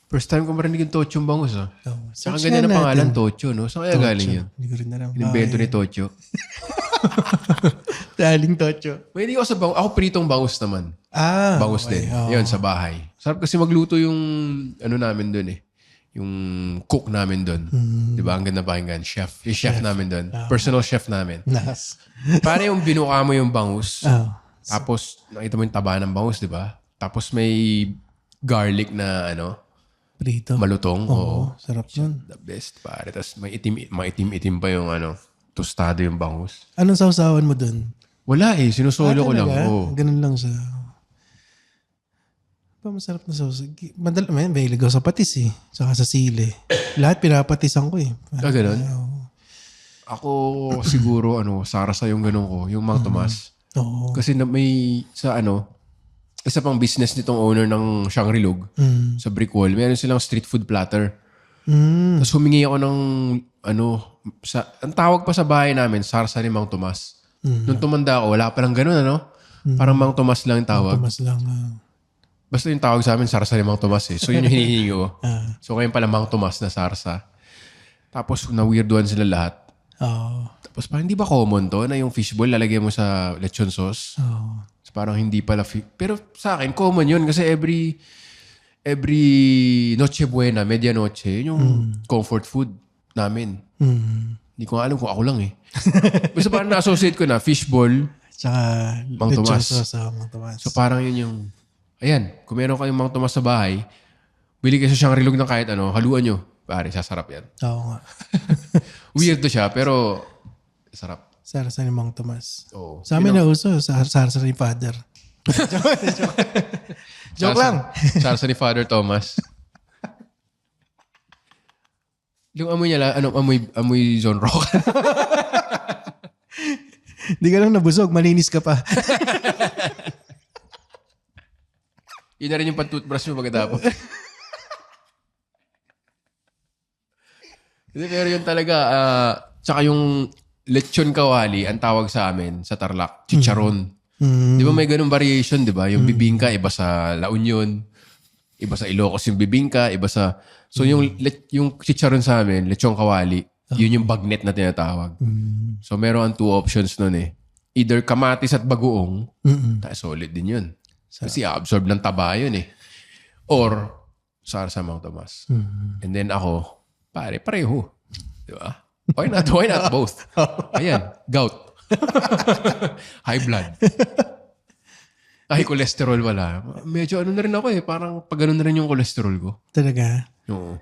First time ko marinig yung tochong bangus. Saka Search ganda nga ng pangalan, natin. Tocho, no? Saan kaya galing yun? Hindi ko rin alam. Inimbento ni Tocho. Daling tocho. May hindi ako sa bangus. Ako pritong bangus naman. Bangus okay. din. Yun, sa bahay. Sarap kasi magluto yung namin doon eh. Yung cook namin doon. Di ba? Ang ganda pakinggan. Chef. Yung chef namin doon. Personal chef namin. Nice. Paano yung binuka mo yung bangus? Oh. Tapos, nakita mo yung taba ng bangus, di ba? Tapos may garlic na Prito. malutong. Oo. Sarap nun. The best, pare. Tapos may itim pa yung tostado yung bangus. Anong sausawan mo dun? Wala eh. Sinusolo ko lang. Talaga? Oo. Ganun lang siya. Masarap na sauce. May ligaw sa patis eh. Saka sa sili. Lahat pinapatisan ko eh. Ganun? Ako siguro sarasa yung ganun ko. Yung Mang Tomas. Oo. Kasi may isa pang business nitong owner ng Shangri-Lug sa Brick Wall. Meron silang street food platter. Tapos humingi ako ng ang tawag pa sa bahay namin, sarsa ni Mang Tomas. Nung tumanda ako, wala pa lang ganun Parang Mang Tomas lang yung tawag. Tomas lang. Basta yung tawag sa amin, sarsa ni Mang Tomas eh. So yun yung hinihingi ko. So ngayon pala Mang Tomas na sarsa. Tapos na-weirduan sila lahat. Oo. Tapos parang hindi ba common to na yung fishball lalagyan mo sa lechon sauce? Oo. So, parang hindi pala pero sa akin common yun kasi every Noche Buena, Medianoche, yun yung comfort food namin. Hindi ko alam kung ako lang eh. Basta parang na-associate ko na fishball, Tsaka Mang Tomas. Mang Tomas. So parang yun yung ayan, kung meron kayong Mang Tomas sa bahay, bili kayo sa Shangri-Lug ng kahit haluan nyo. Pare, sasarap yan. Oo nga. Weird to siya, pero sarap. Sarsa ni Mang Tomas. Oo. Sa amin na uso, sarsa ni Father. Joke lang. Sarsa ni Father Thomas. Yung amoy niya amoy Zone Rock. Hindi ka lang nabusog, malinis ka pa. Yun na rin yung pan-toothbrush mo pagkatapos. Hindi, pero yun talaga, tsaka yung lechon kawali, ang tawag sa amin, sa Tarlac, chicharon. Di ba may ganung variation, di ba? Yung bibingka, iba sa La Union, iba sa Ilocos yung bibingka, iba sa... So yung chicharon sa amin, lechon kawali, yun yung bagnet na tinatawag. So meron ang two options nun eh. Either kamatis at bagoong, solid din yun. Kasi absorb ng taba yun eh. Or sarsa Mang Tomas. And then ako, pareho. Di ba? Why not? Why not both? Ayan, gout. High blood. Ay, cholesterol wala. Medyo na rin ako eh. Parang pag na rin yung cholesterol ko. Talaga? Oo.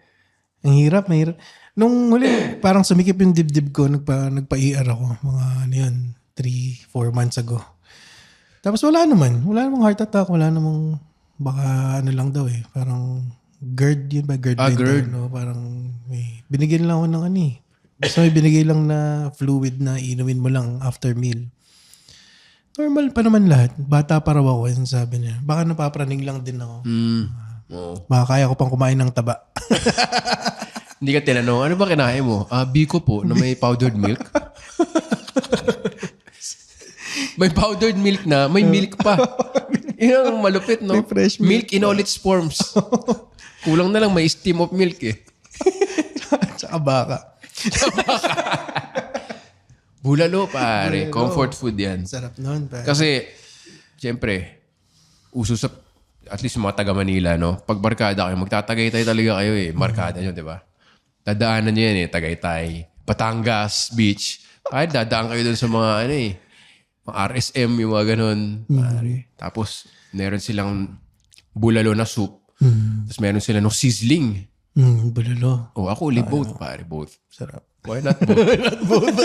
Ang hirap, mahirap. Nung huli, parang sumikip yung dibdib ko, nagpa-ER ako. Mga 3-4 months ago. Tapos wala namang heart attack. Wala namang, baka lang daw eh. Parang GERD yun ba? GERD. GERD. Parang binigyan lang ako ng basta may binigay lang na fluid na inumin mo lang after meal. Normal pa naman lahat. Bata pa raw ako, yung sabi niya. Baka napapraning lang din ako. Oo. Baka kaya ko pang kumain ng taba. Hindi ka tinanong, ano ba kinain mo? Biko po na may powdered milk. May powdered milk na, may milk pa. Yun ang malupit, no? May fresh milk in all its forms. Kulang na lang may steam of milk eh. Tsaka baka. Bulalo, pare. Comfort food yan. Sarap nun. Kasi, siyempre, uso sa, at least mga taga Manila, no? Pag barkada kayo, magtatagaytay talaga kayo eh. Markada nyo, di ba? Dadaanan nyo yan eh. Tagaytay. Batangas Beach. Kahit dadaan kayo dun sa mga, mga RSM, yung mga ganun. Pare. Tapos, meron silang bulalo na soup. Tapos meron sila nung sizzling. Bulalo. Ako ulit both, pare. Both. Sarap. Why not both?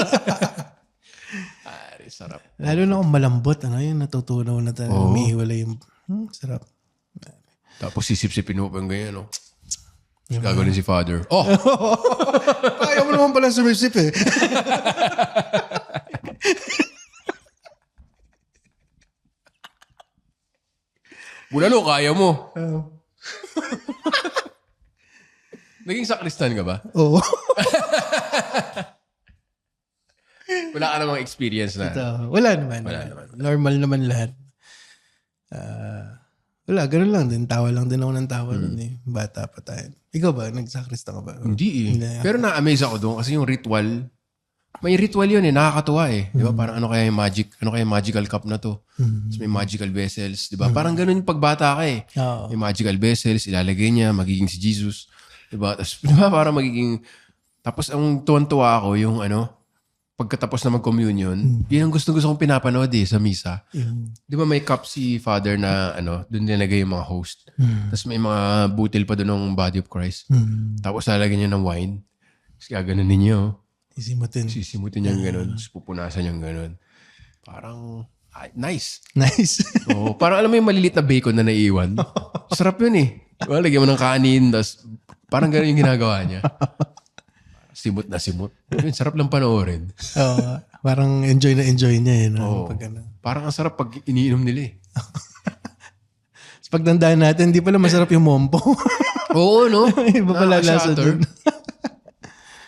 Pare, sarap. Lalo na kung malambot, yung natutunaw na umihiwalay yung... sarap. Tapos sisip-sipin mo pa yung ganyan, no? Gagawin si Father. Ayaw mo naman pala sumisip eh. Bulalo, kaya mo. Naging sakristan ka ba? Oo. Wala ka namang experience na. Wala naman. Normal naman lahat. Wala, ganun lang din. Tawa lang din ako ng tawa nun eh. Bata pa tayo. Ikaw ba? Nagsakrista ka ba? Hindi eh. Pero na-amaze ako doon kasi yung ritual, may ritual yun eh. Nakakatuwa eh. Di ba? Parang ano kaya yung magical cup na to? Tapos may magical vessels. Di ba? Parang ganun yung pagbata ka eh. Oo. May magical vessels, ilalagay niya, magiging si Jesus. Di ba? Tapos di ba? Parang magiging... Tapos ang tuwan-tuwa ako yung pagkatapos na mag-communion, yun ang gusto kong pinapanood eh sa misa. Di ba may cup si Father na doon nilagay yung mga host. Tapos may mga butil pa doon ng body of Christ. Tapos lalagyan niya ng wine. Tapos gaganunin niya. Sisimutin niya gano'n. Tapos pupunasan niya gano'n. Parang nice. Nice. Parang alam mo yung maliliit na bacon na naiiwan. Sarap yun eh. Diba? Lagyan mo ng kanin. Tapos parang gano'n yung ginagawa niya. Simot na simot. Sarap lang panoorin. Parang enjoy na enjoy niya eh. Parang ang sarap pag iniinom nila eh. Sa pagtandaan natin, hindi pala masarap yung mompo. Oo, no? Iba pala lasa doon.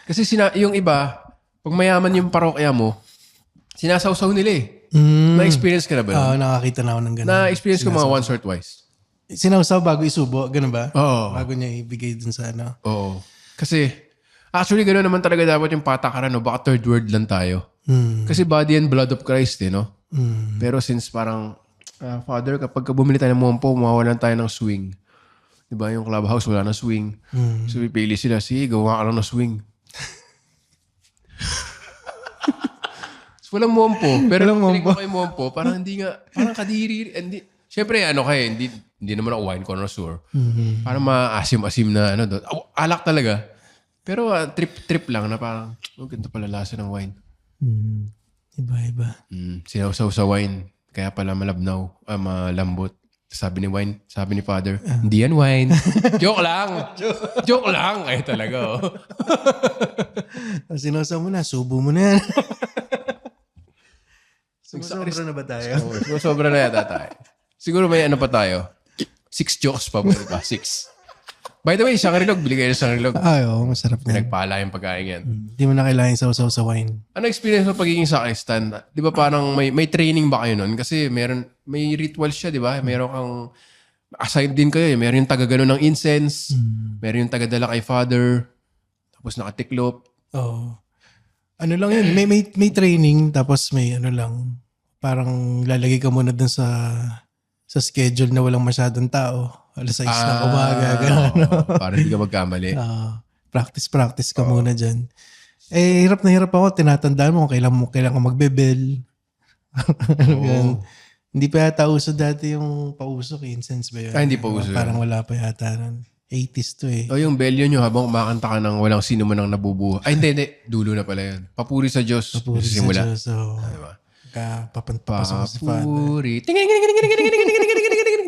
Kasi yung iba, pag mayaman yung parokya mo, sinasawsaw nila eh. Na-experience ka na ba? Oo, nakakita na ako ng ganun. Na-experience ko mga once or twice. Sinawsaw bago isubo, ganun ba? Oo. Bago niya ibigay dun sa Oo. Kasi, actually, gano'n naman talaga dapat yung patakaran, no? Baka third world lang tayo. Kasi body and blood of Christ, eh, no? Pero since parang, Father, kapag bumili tayo ng mompo, mawawalan tayo ng swing. Diba? Yung clubhouse, wala na swing. So, pipili sila, sige, gawa ka lang na swing. So, walang mompo. Pero piling ko kay mompo, parang hindi nga, parang kadiri. Siyempre, hindi naman ako wine connoisseur. Parang maasim-asim na, doon. Alak talaga. Pero trip lang na parang, ganito pala lasa ng wine. Iba-iba. Sinawsaw sa wine. Kaya pala malabnaw, malambot. Sabi ni Father, hindi yan wine. Joke lang. Joke lang. Ay talaga. Sinawsaw mo na, subo mo na yan. Sumasobra na ba tayo? Sumasobra na yata tayo. Siguro may pa tayo. 6 jokes pa ba? 6. By the way, sangrilog. Bili kayo ng sangrilog. Oo, masarap na. Pinagpala yung pagkain yan. Hindi mo na kailangan sausaw sa wine. Ano experience mo pagiging sakristan? Di ba parang may training ba kayo nun? Kasi may ritual siya, di ba? Meron kang, aside din kayo, meron yung taga-gano ng incense, meron yung taga-dala kay Father, tapos nakatiklop. Oo. Ano lang yun, may training, tapos may parang lalagay ka muna dun sa schedule na walang masyadong tao. Alas 6 ng umaga. Para hindi ka magkamali. Practice ka muna dyan. Hirap na hirap ako. Tinatandaan mo kung kailan ka magbe-bell. Hindi pa yata uso dati yung pausok. Incense ba yun? Hindi pa uso. Parang wala pa yata nun. 80s to eh. Yung bell yun habang kumakanta ka ng walang sino man ang nabubuhay. Ay, hindi. Dulo na pala yun. Papuri sa Diyos. Papuri sa Diyos. Diba? Papasok ko si Father. Papuri.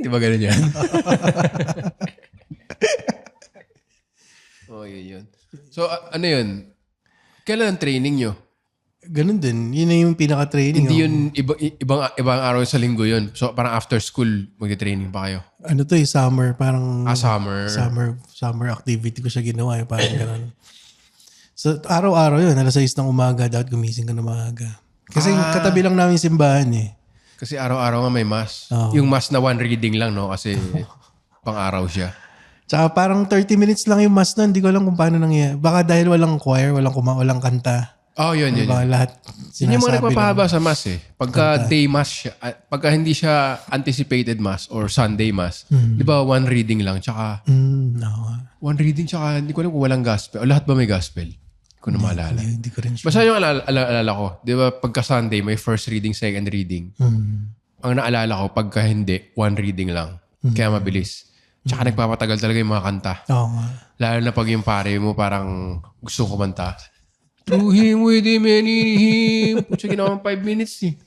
Di ba ganun yan? Yun. So, ano yun? Kailan ang training nyo? Ganun din. Yun na yung pinaka-training. Hindi yun, ibang araw sa linggo yun. So, parang after school, mag-training pa kayo? Ano to summer. Parang... Summer. Summer activity ko siya ginawa. Parang ganun. So, araw-araw yun. Alas 6 ng umaga. Dapat gumising ka na maaga. Kasi katabi lang namin simbahan eh. Kasi araw-araw nga may mass. Yung mass na one reading lang, no? Kasi pang-araw siya. Tsaka parang 30 minutes lang yung mass na. Hindi ko alam kung paano nangyayari. Baka dahil walang choir, walang kanta. Yun. Baka lahat sinasabi yun yung mga nagpapahaba sa mass eh. Pagka day mass siya, pagka hindi siya anticipated mass or Sunday mass, di ba one reading lang, tsaka one reading, tsaka hindi ko alam kung walang gospel. O lahat ba may gospel? Ko na maalala. Hindi ko rin sure. Basta yung alala ko, di ba pagka Sunday, may first reading, second reading. Ang naalala ko, pagka hindi, one reading lang. Kaya mabilis. Tsaka nagpapatagal talaga yung mga kanta. Oo nga. Lalo na pag yung pare mo parang gusto kumanta. Through him, with him, and in him. Pucha, ginawa 5 minutes eh.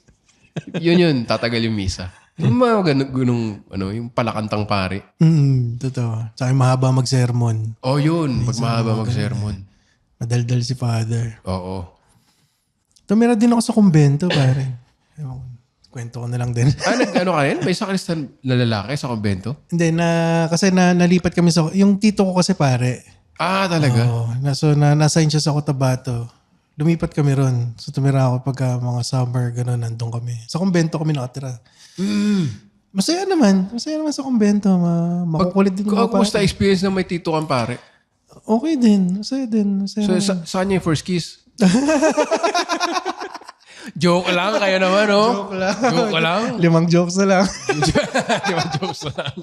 Yun, tatagal yung misa. Yung mga ganung, yung palakantang pare. Totoo. Tsaka mahaba mag-sermon. Oh, yun. Pag mahaba mag-sermon. Madaldal si Father. Oo. Tumira din ako sa kumbento, pare. Kwento ko na lang din. Nag-ano ka rin? May sakristan na lalaki sa kumbento? Hindi, kasi nalipat kami sa... Yung tito ko kasi, pare. Talaga? Oo. So, na-assign siya sa Cotabato. Lumipat kami ron. So, tumira ako pagka mga summer, gano'n, nandun kami. Sa kumbento kami nakatira. Masaya naman. Masaya naman sa kumbento. Makukulit din yung mga Kumusta experience na may tito kang pare? Okay din. Masaya din. Masaya So, saan niya yung first kiss? Joke lang. Kayo naman, no? Joke lang. Joke lang. 5 jokes na lang. 5 jokes lang.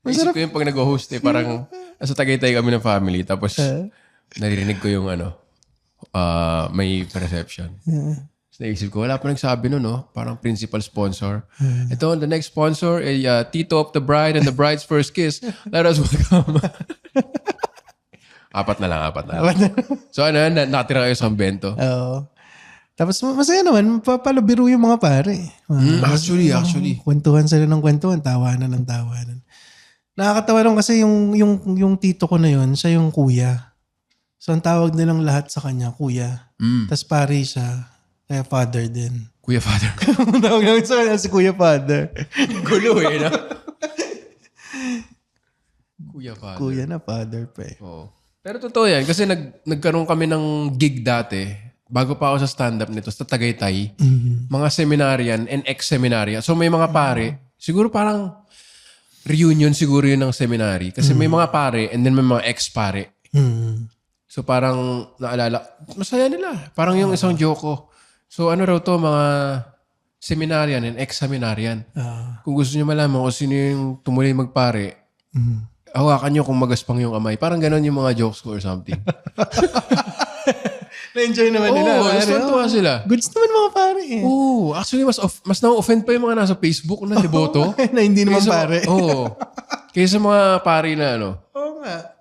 Isip ko yung pag nag-host parang nasa Tagaytay kami ng family tapos naririnig ko yung may reception. So, naisip ko, wala pa nagsabi nun, no? Parang principal sponsor. Ito, the next sponsor ay Tito of the Bride and the Bride's First Kiss. Let us welcome. Apat na lang. So nakatira kayo sa kumbento? Oo. Tapos masaya naman, papalabiro yung mga pare. Actually. Kwentuhan sila ng kwentuhan, tawanan ng tawanan. Nakakatawa lang kasi yung tito ko na yun, siya yung kuya. So ang tawag nilang lahat sa kanya, kuya. Tapos pare siya, kaya father din. Kuya Father. Tawag namin sa kanya si Kuya Father. Gulo no? Kuya Father. Kuya na father pa eh. Oo. Pero totoo yan, kasi nagkaroon kami ng gig dati, bago pa ako sa stand-up nito, sa Tagaytay, mga seminarian and ex-seminarian. So may mga pare, siguro parang reunion siguro yun ng seminary. Kasi may mga pare and then may mga ex-pare. So parang naalala, masaya nila. Parang yung isang joke ko. So ano raw to, mga seminarian and ex-seminarian. Kung gusto nyo malaman kung sino yung tumuloy magpare, hawakan nyo kung magaspang yung amay. Parang ganon yung mga jokes ko or something. Na-enjoy naman nila. Oo, tuwa sila. Goods naman mga pare eh. Oo, actually mas na-offend pa yung mga nasa Facebook na deboto. Na hindi naman pare. Oo. Kaysa mga pare na Oo nga.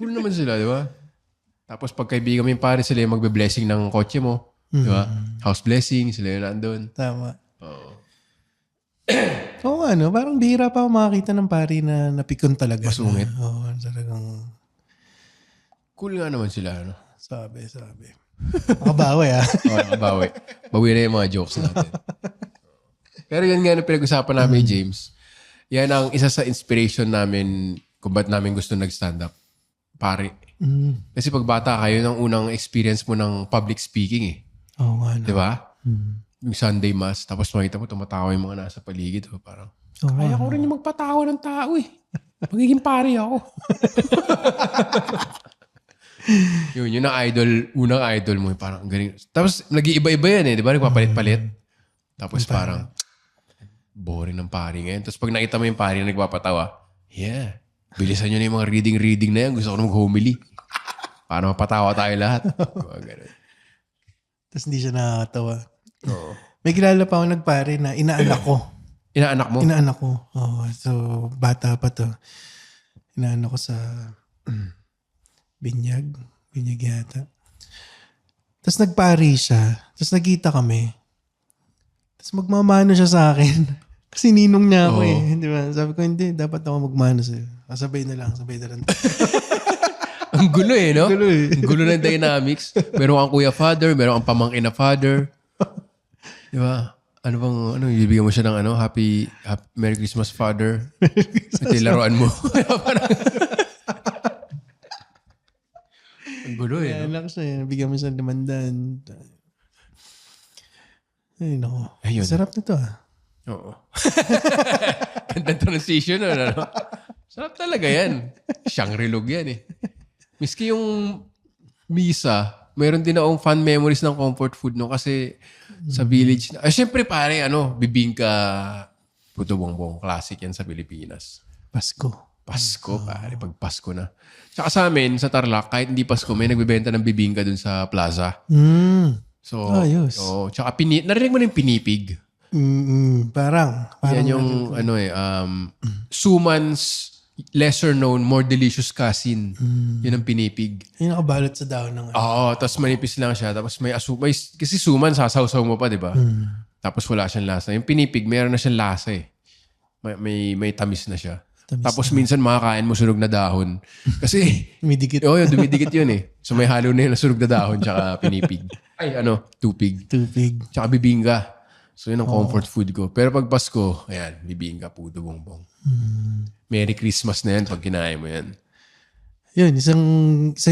Cool naman sila, di ba? Tapos pag kaibigan mo yung pare, sila yung magbe-blessing ng kotse mo. Di ba? House blessing, sila yung nandun. Tama. Oo. Oo parang bihira pa ako makakita ng pare na napikon talaga. Masungit. Oo, talagang... Cool nga naman sila, Sabi. Makabawi nakabawi. Bawi na yung mga jokes natin. Pero yun nga na pinag-usapan namin, James. Yan ang isa sa inspiration namin kung ba't namin gusto nag-stand up. Pare. Kasi pag bata kayo, ng unang experience mo ng public speaking eh. Oo nga. Di ba? Yung Sunday Mass, tapos makita mo, tumatawa yung mga nasa paligid. Parang, kaya ko rin yung magpatawa ng tao eh. Magiging pare ako. yun ang idol, unang idol mo. Parang galing. Tapos, nag-iiba-iba yan eh. Di ba? Nagpapalit-palit. Tapos parang, boring ng pare ngayon. Tapos pag nakita mo yung pare na nagpapatawa, yeah. Bilisan nyo na yung mga reading na yan. Gusto ko na mag-homily. Para mapatawa tayo lahat. Ganun. Tapos hindi siya nakakatawa. Oo. May kilala pa ako nagpare na inaanak ko. Inaanak mo? Inaanak ko. Oo. So, bata pa to. Inaanak ko sa Binyag. Binyag yata. Tapos nagpare siya. Tapos nagkita kami. Tapos magmamano siya sa akin. Kasi ninong niya ako eh. Di ba? Sabi ko, hindi. Dapat ako magmano sa'yo. Sabay na lang. Ang gulo eh, no? Gulo eh. Ang gulo ng dynamics. Meron kang kuya father, meron kang pamangkin na father. Di ba? Bibigyan mo siya ng Happy Merry Christmas, Father. Ito yung laruan mo. Ang gulo eh, no? Anak siya. Bigyan mo siya ng 500. Ay, nako. Ayun. Sarap nito Oo. Gandang transition, ano? Sarap talaga yan. Shangri-Log yan eh. Miski yung misa, meron din akong fun memories ng comfort food no kasi sa village. Siyempre pare, bibingka, puto bongbong. Classic yan sa Pilipinas. Pasko. Pasko, pare. Pag Pasko na. Tsaka sa amin, sa Tarlac, kahit hindi Pasko, may nagbebenta ng bibingka dun sa plaza. So, Ayos. Tsaka narinig mo na yung pinipig. Parang Yan yung, Suman's lesser known, more delicious cousin. Yun ang pinipig. yung nakabalot sa daon ng Oo, tapos manipis lang siya. Tapos may kasi suman, sasawsaw mo pa, di ba? Tapos wala siyang lasa. Yung pinipig, meron na siyang lasa eh. May tamis na siya. Tapos minsan makakain mo sunog na dahon. Kasi, Dumidikit. dumidikit yun eh. So may halo na yun na sunog na dahon tsaka pinipig. Tupig. Tupig. Tsaka bibingka. So yun ang comfort food ko. Pero pag Pasko, ayan, bibingka, puto, bongbong. Merry Christmas na yan pag kinain mo yan. Yun, isa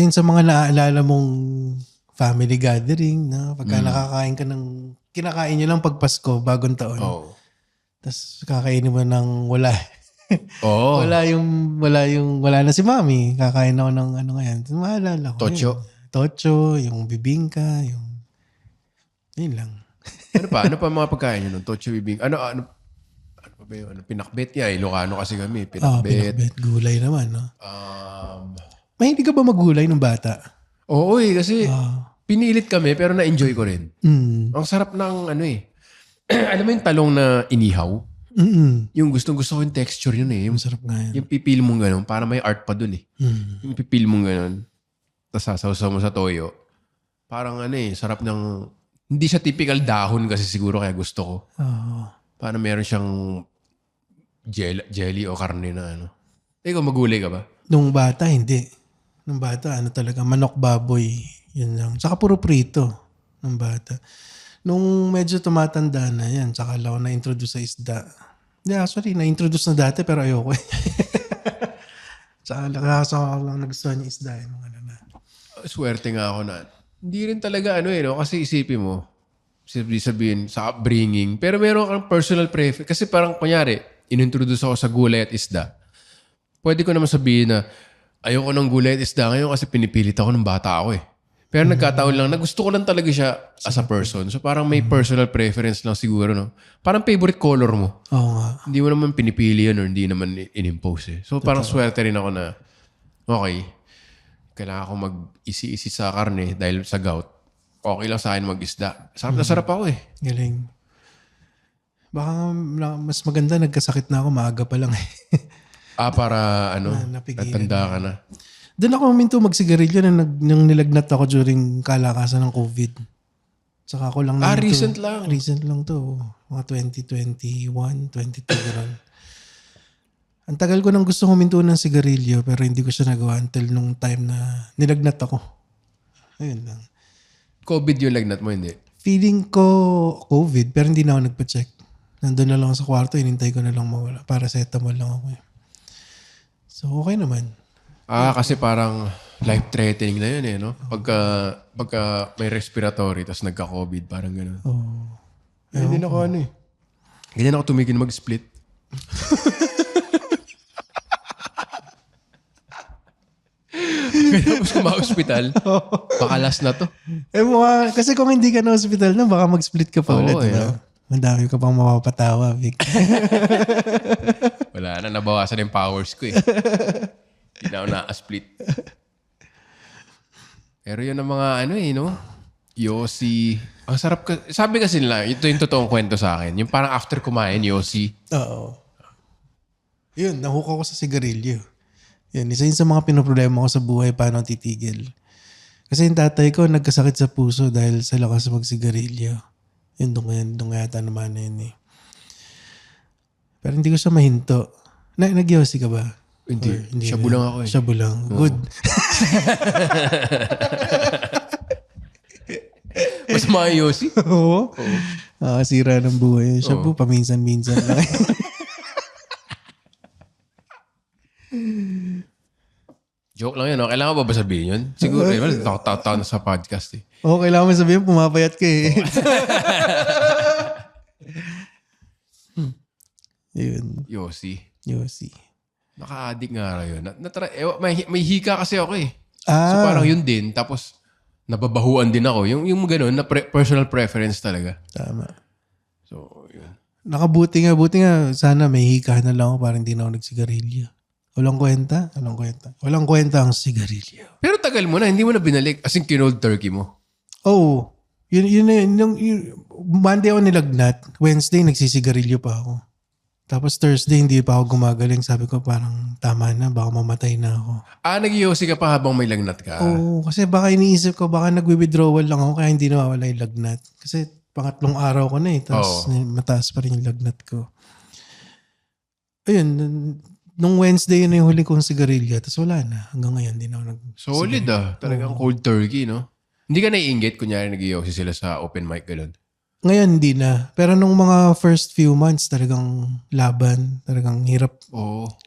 yun sa mga naaalala mong family gathering na pagka nakakain ka ng, kinakain nyo lang pag Pasko, bagong taon. Oo. Tapos kakainin mo ng wala. Oo. Wala na si mami. Kakain ako ng ano ngayon. Maalala ko. Tocho. Tocho, yung bibingka, yun lang. Ano pa mga pagkain nyo nun? Tocho, bibingka. Ano ba yun? Pinakbet niya. Ilocano kasi kami. Pinakbet. Pinakbet. Gulay naman, no? Mahilig ka ba maggulay nung bata? Oo kasi pinilit kami pero na-enjoy ko rin. Ang sarap ng alam mo yung talong na inihaw? Yung gustong-gusto ko yung texture yun eh. Masarap nga yan. Yung pipil mong gano'n, para may art pa dun eh. Yung pipil mong gano'n, tapos sasawsaw mo sa toyo. Parang sarap ng, hindi siya typical dahon kasi siguro kaya gusto ko. Parang meron siyang jelly o karne na Ikaw, magulay ka ba? Nung bata, hindi. Nung bata, talaga, manok baboy. Yun lang. Tsaka puro prito. Nung bata. Nung medyo tumatanda na yan, tsaka lang ako na-introduce sa isda. Yeah, sorry, na-introduce na dati pero ayoko eh. Tsaka lang nagustuhan yung isda. Yung Swerte nga ako na. Hindi rin talaga kasi isipin mo, sabihin sa upbringing, pero meron kang personal preference. Kasi parang kunyari, inintroduce ako sa gulay at isda. Pwede ko naman sabihin na ayoko ng gulay at isda ngayon kasi pinipilit ako ng bata ako eh. Pero nagkataon lang na gusto ko lang talaga siya as a person. So parang may personal preference lang siguro, no? Parang favorite color mo. Oo nga. Hindi mo naman pinipili yun or hindi naman in-impose eh. So parang swerte rin ako na, okay, kailangan ko mag-isi-isi sa karne dahil sa gout. Okay lang sa akin mag-isda. Sarap na sarap ako eh. Galing. Baka mas maganda nagkasakit na ako, maaga pa lang eh. Para natanda ka na. Doon ako huminto magsigarilyo nang nilagnat ako during kalakasan ng COVID. Saka ako lang recent lang. Recent lang to. Mga 2021, 22 gano'n. Ang tagal ko nang gusto huminto ng sigarilyo pero hindi ko siya nagawa until nung time na nilagnat ako. Ayun lang. COVID yung lagnat mo, hindi? Feeling ko COVID pero hindi na ako nagpa-check. Nandun na lang sa kwarto, inintay ko na lang mawala. Paracetamol lang ako eh. So okay naman. Kasi parang life-threatening na yun eh, no? Pagka may respiratory tapos nagka-COVID, parang gano'n. Hindi na ako Ganyan ako tumigil mag-split. Tapos kung ma-hospital, baka last na to. Kasi kung hindi ka na hospital na, baka mag-split ka pa ulit. Diba? Ang dami ka pang mapapatawa, Vic. Wala na, nabawasan yung powers ko eh. Hindi na ako na-split. Pero yun ang mga no? Yossi. Ang sarap ka. Sabi kasi nila, ito yung totoong kwento sa akin. Yung parang after kumain, Yossi. Oo. Yun, nahook ako sa sigarilyo. Yun, isa yun sa mga pinoproblema ko sa buhay, paano titigil. Kasi yung tatay ko nagkasakit sa puso dahil sa lakas magsigarilyo. Yun, doon yata naman na yun eh. Pero hindi ko siya mahinto. Nag-Yossi ka ba? Hindi. Shabu lang ako eh. Shabu lang. Good. Masama yung Yossi? Oo. Sira ng buhay. Shabu, paminsan-minsan lang. Joke lang yun. No? Kailangan ba sabihin yun? Siguro. Takot na sa podcast eh. Kailangan mo sabihin, pumapayat ka eh. Yun. Yossi. Naka-addict nga yun. May hika kasi ako eh. So parang yun din. Tapos nababahuan din ako. Yung gano'n na personal preference talaga. Tama. So, yun. Buti nga. Sana may hika na lang ako para hindi na ako nagsigarilyo. Walang kwenta. Walang kwenta ang sigarilyo. Pero tagal mo na, hindi mo na binalik. As in, kinold turkey mo. Oh, yung Monday ako nilagnat. Wednesday, nagsisigarilyo pa ako. Tapos Thursday, hindi pa ako gumagaling. Sabi ko parang tama na, baka mamatay na ako. Nag-iossi ka pa habang may lagnat ka? Oo, kasi baka iniisip ko, baka nagwi-withdrawal lang ako kaya hindi nawawala yung lagnat. Kasi pangatlong araw ko na tapos mataas pa rin yung lagnat ko. Ayun, nung Wednesday yun yung huli kong sigarilyo, tapos wala na. Hanggang ngayon, hindi na ako Solid talagang cold turkey, no? Hindi ka naiinggit, kunyari nag-iossi sila sa open mic, gano'n? Ngayon, hindi na. Pero nung mga first few months, talagang laban. Talagang hirap.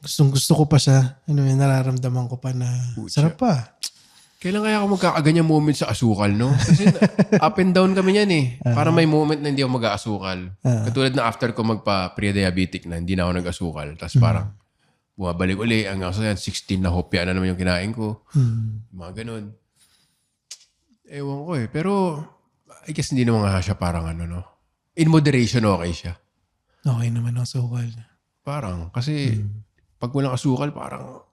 Gusto ko pa siya. Nararamdaman ko pa na sarap pa. Kailan kaya ako magkakaganyang moment sa asukal, no? Kasi up and down kami yan eh. Para may moment na hindi ako mag-aasukal. Katulad na after ko magpa-pre-diabetic na, hindi na ako nag-asukal. Tapos parang bumabalik uli. Hanggang sa yan, 16 na hopya na naman yung kinain ko. Mga ganun. Ewan ko eh. Pero I guess hindi naman nga siya parang no? In moderation, okay siya. Okay naman ang asukal. Parang, kasi pag walang asukal, parang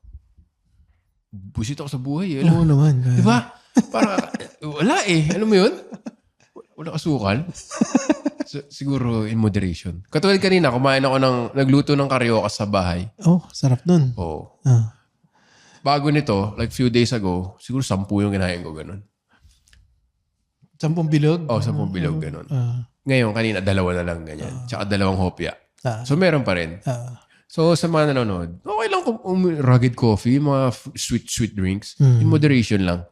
busit ako sa buhay. Oo naman. Diba? Parang, wala eh. Alam mo yun? Walang asukal. Siguro in moderation. Katulad kanina, kumain ako nagluto ng karyokas sa bahay. Oh, sarap nun. Oo. Bago nito, like few days ago, siguro 10 yung kinain ko, ganun. 10 bilog? 10 bilog, ganun. Ngayon, kanina, 2 na lang, ganyan. Tsaka 2 hopya. So, meron pa rin. So, sa mga nanonood, okay lang kung rugged coffee, mga sweet drinks. In moderation lang.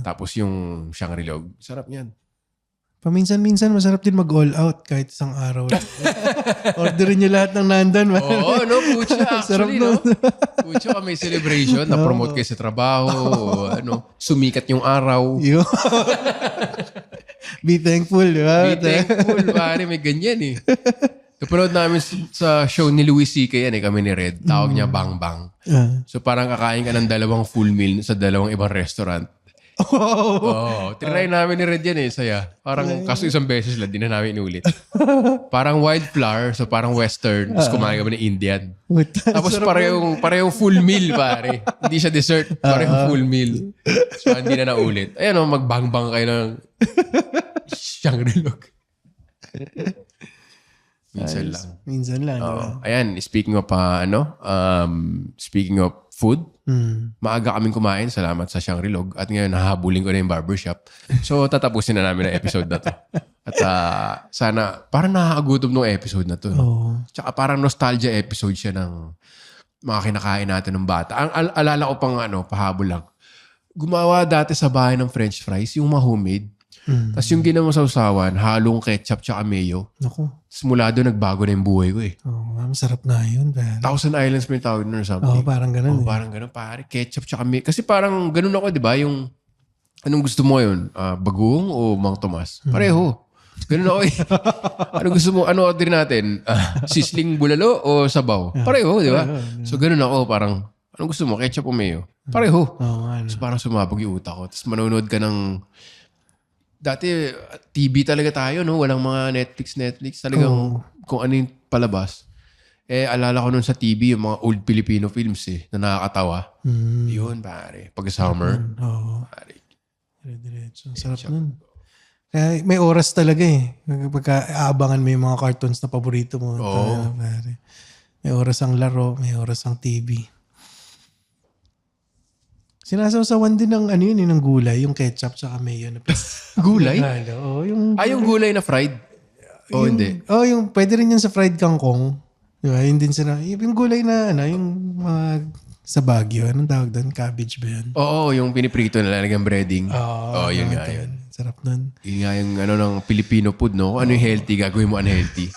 Tapos yung Shangri-Log, sarap yan. Paminsan-minsan, masarap din mag-all out kahit isang araw lang. Orderin nyo lahat ng nandan. Oo, no, pucha. Actually, no? Pucha, may celebration, na-promote kayo sa trabaho, sumikat yung araw. Be thankful, di ba? Be thankful, pare, may ganyan eh. Napanood namin sa show ni Louis C.K. yan eh, kami ni Red. Tawag niya Bang Bang. So parang kakain ka ng 2 full meal sa 2 ibang restaurant. Trinay namin ni Red yan eh, saya. Parang kaso isang beses lang, di na namin inulit. Parang wildflower, so parang western. Tapos kumain kami ng Indian. Tapos parehong full meal, pare. Hindi siya dessert, parehong full meal. So hindi na naulit. Ayan magbang-bang kayo ng Shangri-Log. Minsan lang. Ayan, speaking of food, maaga kaming kumain. Salamat sa Shangri-Log. At ngayon, nahabulin ko na yung barbershop. So, tatapusin na namin ang episode na to. At sana, parang nakakagutom ng episode na to. Tsaka parang nostalgia episode siya ng mga kinakain natin ng bata. Ang alala ko pang pahabol lang. Gumawa dati sa bahay ng French fries, yung mga homemade. Tapos yung ginawa sa usawan, halong ketchup tsaka mayo. Naku. Tapos mula doon, nagbago na yung buhay ko eh. Masarap nga yun. Thousand Islands may tawag na or something. Parang ganun. Parang ganun, pare. Ketchup tsaka mayo. Kasi parang ganun ako, di ba? Yung, anong gusto mo yun? Bagoong o Mang Tomas? Pareho. Ganun ako eh. Ano gusto mo? Ano order natin? Sisling bulalo o sabaw? Pareho, di ba? So ganun ako, parang, anong gusto mo? Ketchup o mayo? Pareho. So parang sumabog yung utak ko. Tapos manonood ka ng dati, TV talaga tayo, no? Walang mga Netflix. Talagang kung ano yung palabas. Alala ko nun sa TV, yung mga old Filipino films na nakakatawa. Yun, pare. Pag summer. Pare. Diretso. Sarap nun. Kaya may oras talaga eh. Pagka aabangan mo yung mga cartoons na paborito mo. Pare. May oras ang laro, may oras ang TV. Sinasawsawan din ng ng gulay, yung ketchup sa mayo. Gulay? Yung gulay na fried? Hindi. Yung pwede rin yan sa fried kangkong. Diba? Yun din yung gulay na yung mga sa Baguio. Anong tawag doon? Cabbage ba yan? Oo, yung piniprito na lalagyan breading. Yun nga yun. Sarap nun. Yun nga yung ng Filipino food, no? Ano yung healthy, gagawin mo unhealthy.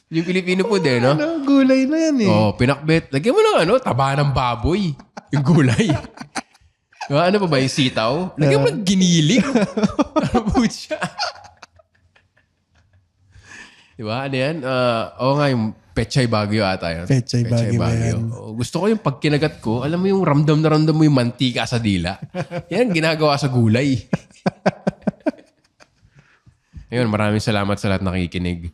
Yung Filipino food no? Gulay na yan eh. Pinakbet. Lagyan mo ng taba ng baboy. Yung gulay. Ano pa ba yung sitaw? Lagyan mo ng giniling. Ano po siya? Diba? Ano yan? Nga, yung Pechay Baguio ata yun. Pechay Baguio. Gusto ko yung pag kinagat ko, alam mo yung ramdam na ramdam mo yung mantika sa dila. Yan, ginagawa sa gulay. Ayun, maraming salamat sa lahat nakikinig.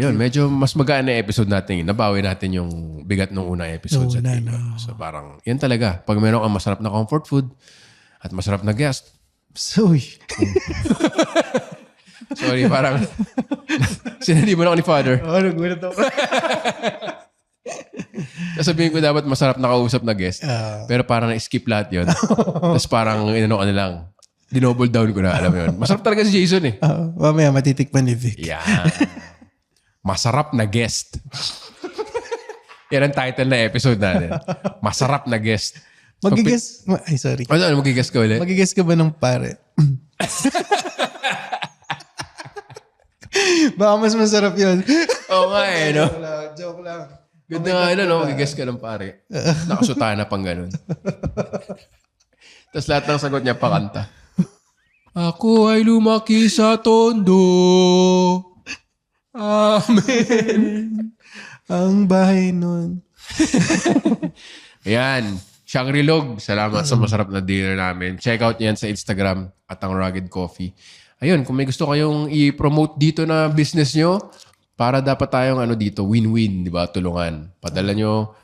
Yun, medyo mas magaan na episode natin. Nabawi natin yung bigat ng unang episode sa team. So parang, yan talaga. Pag meron kang masarap na comfort food at masarap na guest. Sorry, parang sinali mo na ako ni Father. Nagulat ako. Sabihin ko dapat masarap na kausap na guest. Pero parang na-skip lahat yun. Tapos parang inano ka na lang. Dinoble down ko na, alam mo yun. Masarap talaga si Jason eh. Mamaya matitikman ni Vic. Yeah. Masarap na guest. Yan ang title na episode natin. Masarap na guest. Magigess... Ay, sorry. Ano, magigess ka ulit? Magigess ka ba ng pare? Baka mas masarap yun. Oo nga eh, no? Joke lang. Ganda nga yun, no? Magigess ka ng pare. Nakasutana pang ganun. Tapos lahat ng sagot niya pakanta. Ako ay lumaki sa Tondo. Amen. Ang bahay nun. Ayan. Shangri-Log, salamat sa masarap na dinner namin. Check out yan sa Instagram at ang Rugged Coffee. Ayun, kung may gusto kayong i-promote dito na business nyo, para dapat tayong dito, win-win, di ba? Tulungan. Padala nyo,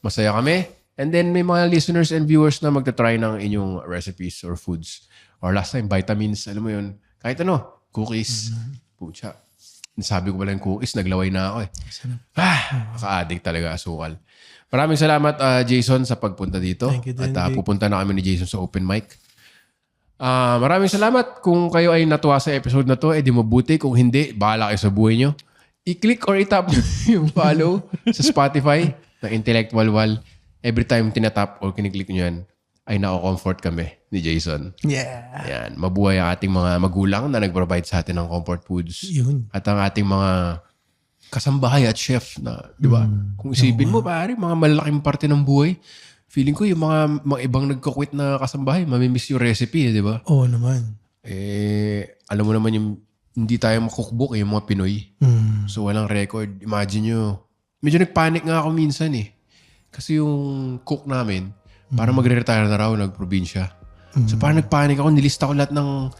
masaya kami. And then may mga listeners and viewers na magta-try ng inyong recipes or foods. Or last time, vitamins, alam mo yun. Kahit cookies. Pucha. Nasabi ko pala yung cookies, naglaway na ako eh. Maka-addict talaga, asukal. Maraming salamat, Jason, sa pagpunta dito. Thank you, At pupunta na kami ni Jason sa open mic. Maraming salamat. Kung kayo ay natuwa sa episode na to, di mabuti. Kung hindi, bahala kayo sa buhay nyo. I-click or itap yung follow sa Spotify ng Intellectual Wall. Every time tinatap or kiniklik nyo yan, ay nako-comfort kami ni Jason. Yeah. Yan. Mabuhay ang ating mga magulang na nag-provide sa atin ng comfort foods. Yun. At ang ating mga kasambahay at chef na, di ba? Kung isipin mo, pare, mga malaking parte ng buhay, feeling ko yung mga ibang nagko-quit na kasambahay, mamimiss yung recipe, di ba? Oo naman. Alam mo naman yung hindi tayo makookbook, yung mga Pinoy. So walang record. Imagine nyo. Medyo nagpanic nga ako minsan eh. Kasi yung cook namin, para magre-retire na raw, nagprobinsya. So parang nagpanic ako, nilista ko lahat ng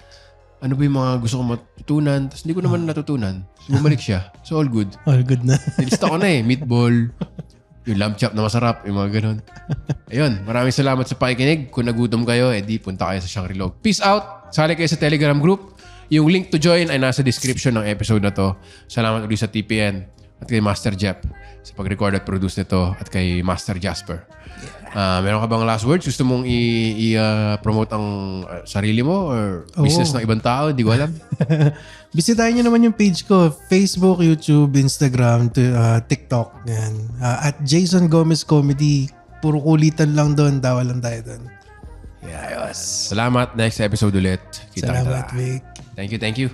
ano ba yung mga gusto kong matutunan. Tapos hindi ko naman natutunan. So bumalik siya. So all good. All good na. Nilista ko na eh. Meatball, yung lamb chop na masarap, yung mga ganun. Ayun, maraming salamat sa pakikinig. Kung nagutom kayo, di punta kayo sa Shangri-Log. Peace out! Sali kayo sa Telegram group. Yung link to join ay nasa description ng episode na to. Salamat ulit sa TPN at kay Master Jep sa pag-record at produce nito at kay Master Jasper. Meron ka bang last words? Gusto mong i-promote ang sarili mo or business ng ibang tao? Hindi ko alam. Bisitahin nyo naman yung page ko. Facebook, YouTube, Instagram, TikTok. Yan. At Jason Gomez Comedy. Puro kulitan lang doon. Dawa lang tayo doon. Yes. Salamat. Next episode ulit. Salamat, Vic. Thank you.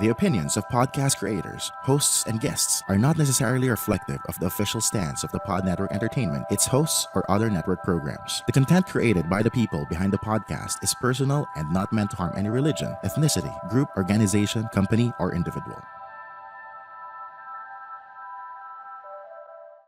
The opinions of podcast creators, hosts, and guests are not necessarily reflective of the official stance of the Pod Network Entertainment, its hosts, or other network programs. The content created by the people behind the podcast is personal and not meant to harm any religion, ethnicity, group, organization, company, or individual.